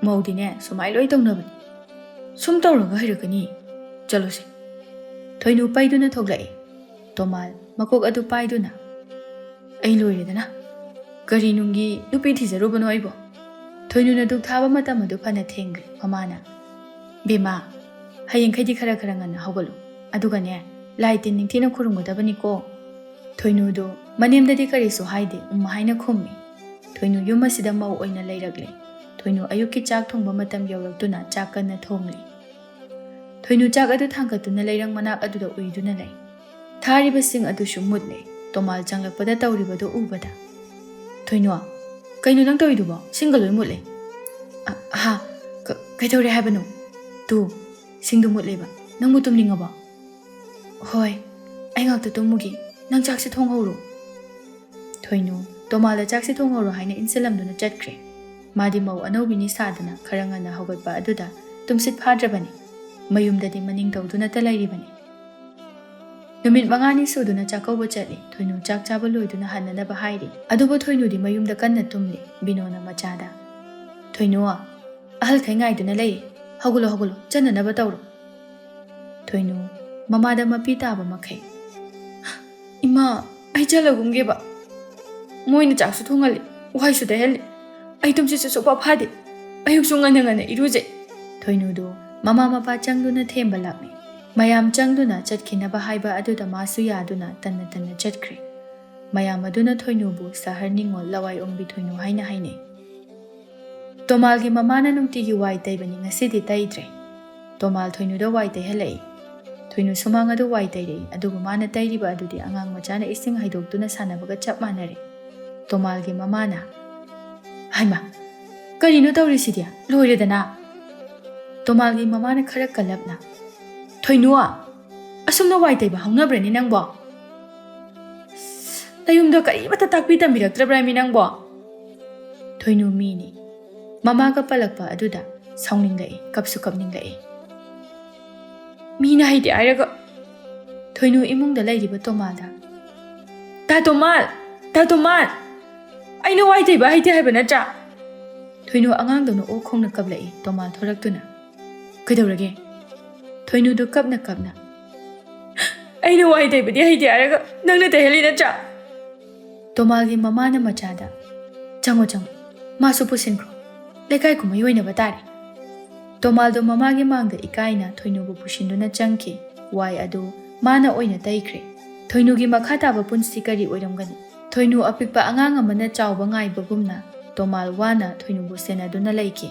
maudine sumai loi tawnabani sum tawraga hairagani chalose thoinu paiduna thoglai Tomal makok adu paiduna ai loiredana kari nungi nupi thizarubano aibo thoinu na duk thaba matam adu phana thengre mamana bema hayeng khaidi khara ngana hawgalu aduga ne laitin ningthina khurumgadabani ko thoinu do manemdadi kari so haide haina khummi thoinu yuma sida mau oina leiragle thoinu ayuki chak thongba matam yawraktuna chak kana thongli thoinu chak adu thangkatuna leirang manak adu da uiduna lei thariba sing adu shumutle Tomal changlakpada tawribadu ubada thoinu kainu nang tawidubo singaloi mutle ha kaitawre habano tu singdu mutleba nang mutum ningaba hoi ai ngakta tumugi nang chak si thonghoro thoinu Tomal da chak si thonghoro haina inselamduna chatkre madi mau anobini sadana kharangana hawgatba aduda tumsit phadrabani mayumdadi maning tawduna talairibani numit mangani suduna chakawba chatli thoinu chak chaba loiduna hananaba hairi adubo thoinu di mayumda kanna tumli binona machada thoinu ahal khai ngaiduna lei hawgulo chananaba tawro thoinu mamada mapi taba makhai ima ai chalagumge ba moina chaksu thongali waisu da heli ai tumsi su sopa phade ayuk su ngana iruje thoinu do mama mapa changduna themba lakni mayam changduna chatkinaba haiba aduda masu yaduna tanna chatkre mayam aduna thoinu bu sahar ningol lawai ongbi thoinu haina haine Tomal gi mamana nungti gi wai taibani ngasidi taidre Tomal thoinu da wai tai helai Thoinu sumang adu wai tairei adubu mana tairiba adudi angang machana ising haidokduna sanabaga chap manare. Tomalgi mamana Haima karino taurisidia loiredana. Tomalgi mamana khara kalapna Thoinua asumna wai taiba haunabrani nangbo. Tayumda karimata takpi tambiraktrabrami nangbo. Thoinu mini mamaga palakpa aduda saunginglai kapsu kapninglai. Mina haide airaga Thoinu imungda lairiba Tomalda Ta Tomal Aina wai taiba haite haiba natra. Thoinu angangdona o khongna kablai Tomal thoraktuna Kaidaurage Thoinu do kapna Aina wai taiba di haite airaga nangna taheli natra. Tomalgi mamana machada Chango masu pusinkro lekai kuma yoina batari. Tomaldo mamagi mangda ikaina Thoinubu pushinduna changki wai adu mana oina taikre. Thoinugi makhataba punsi kari oiramgani. Thoinu apikpa angang amana chawba ngai bagumna Tomal wana Thoinubu senaduna laiki.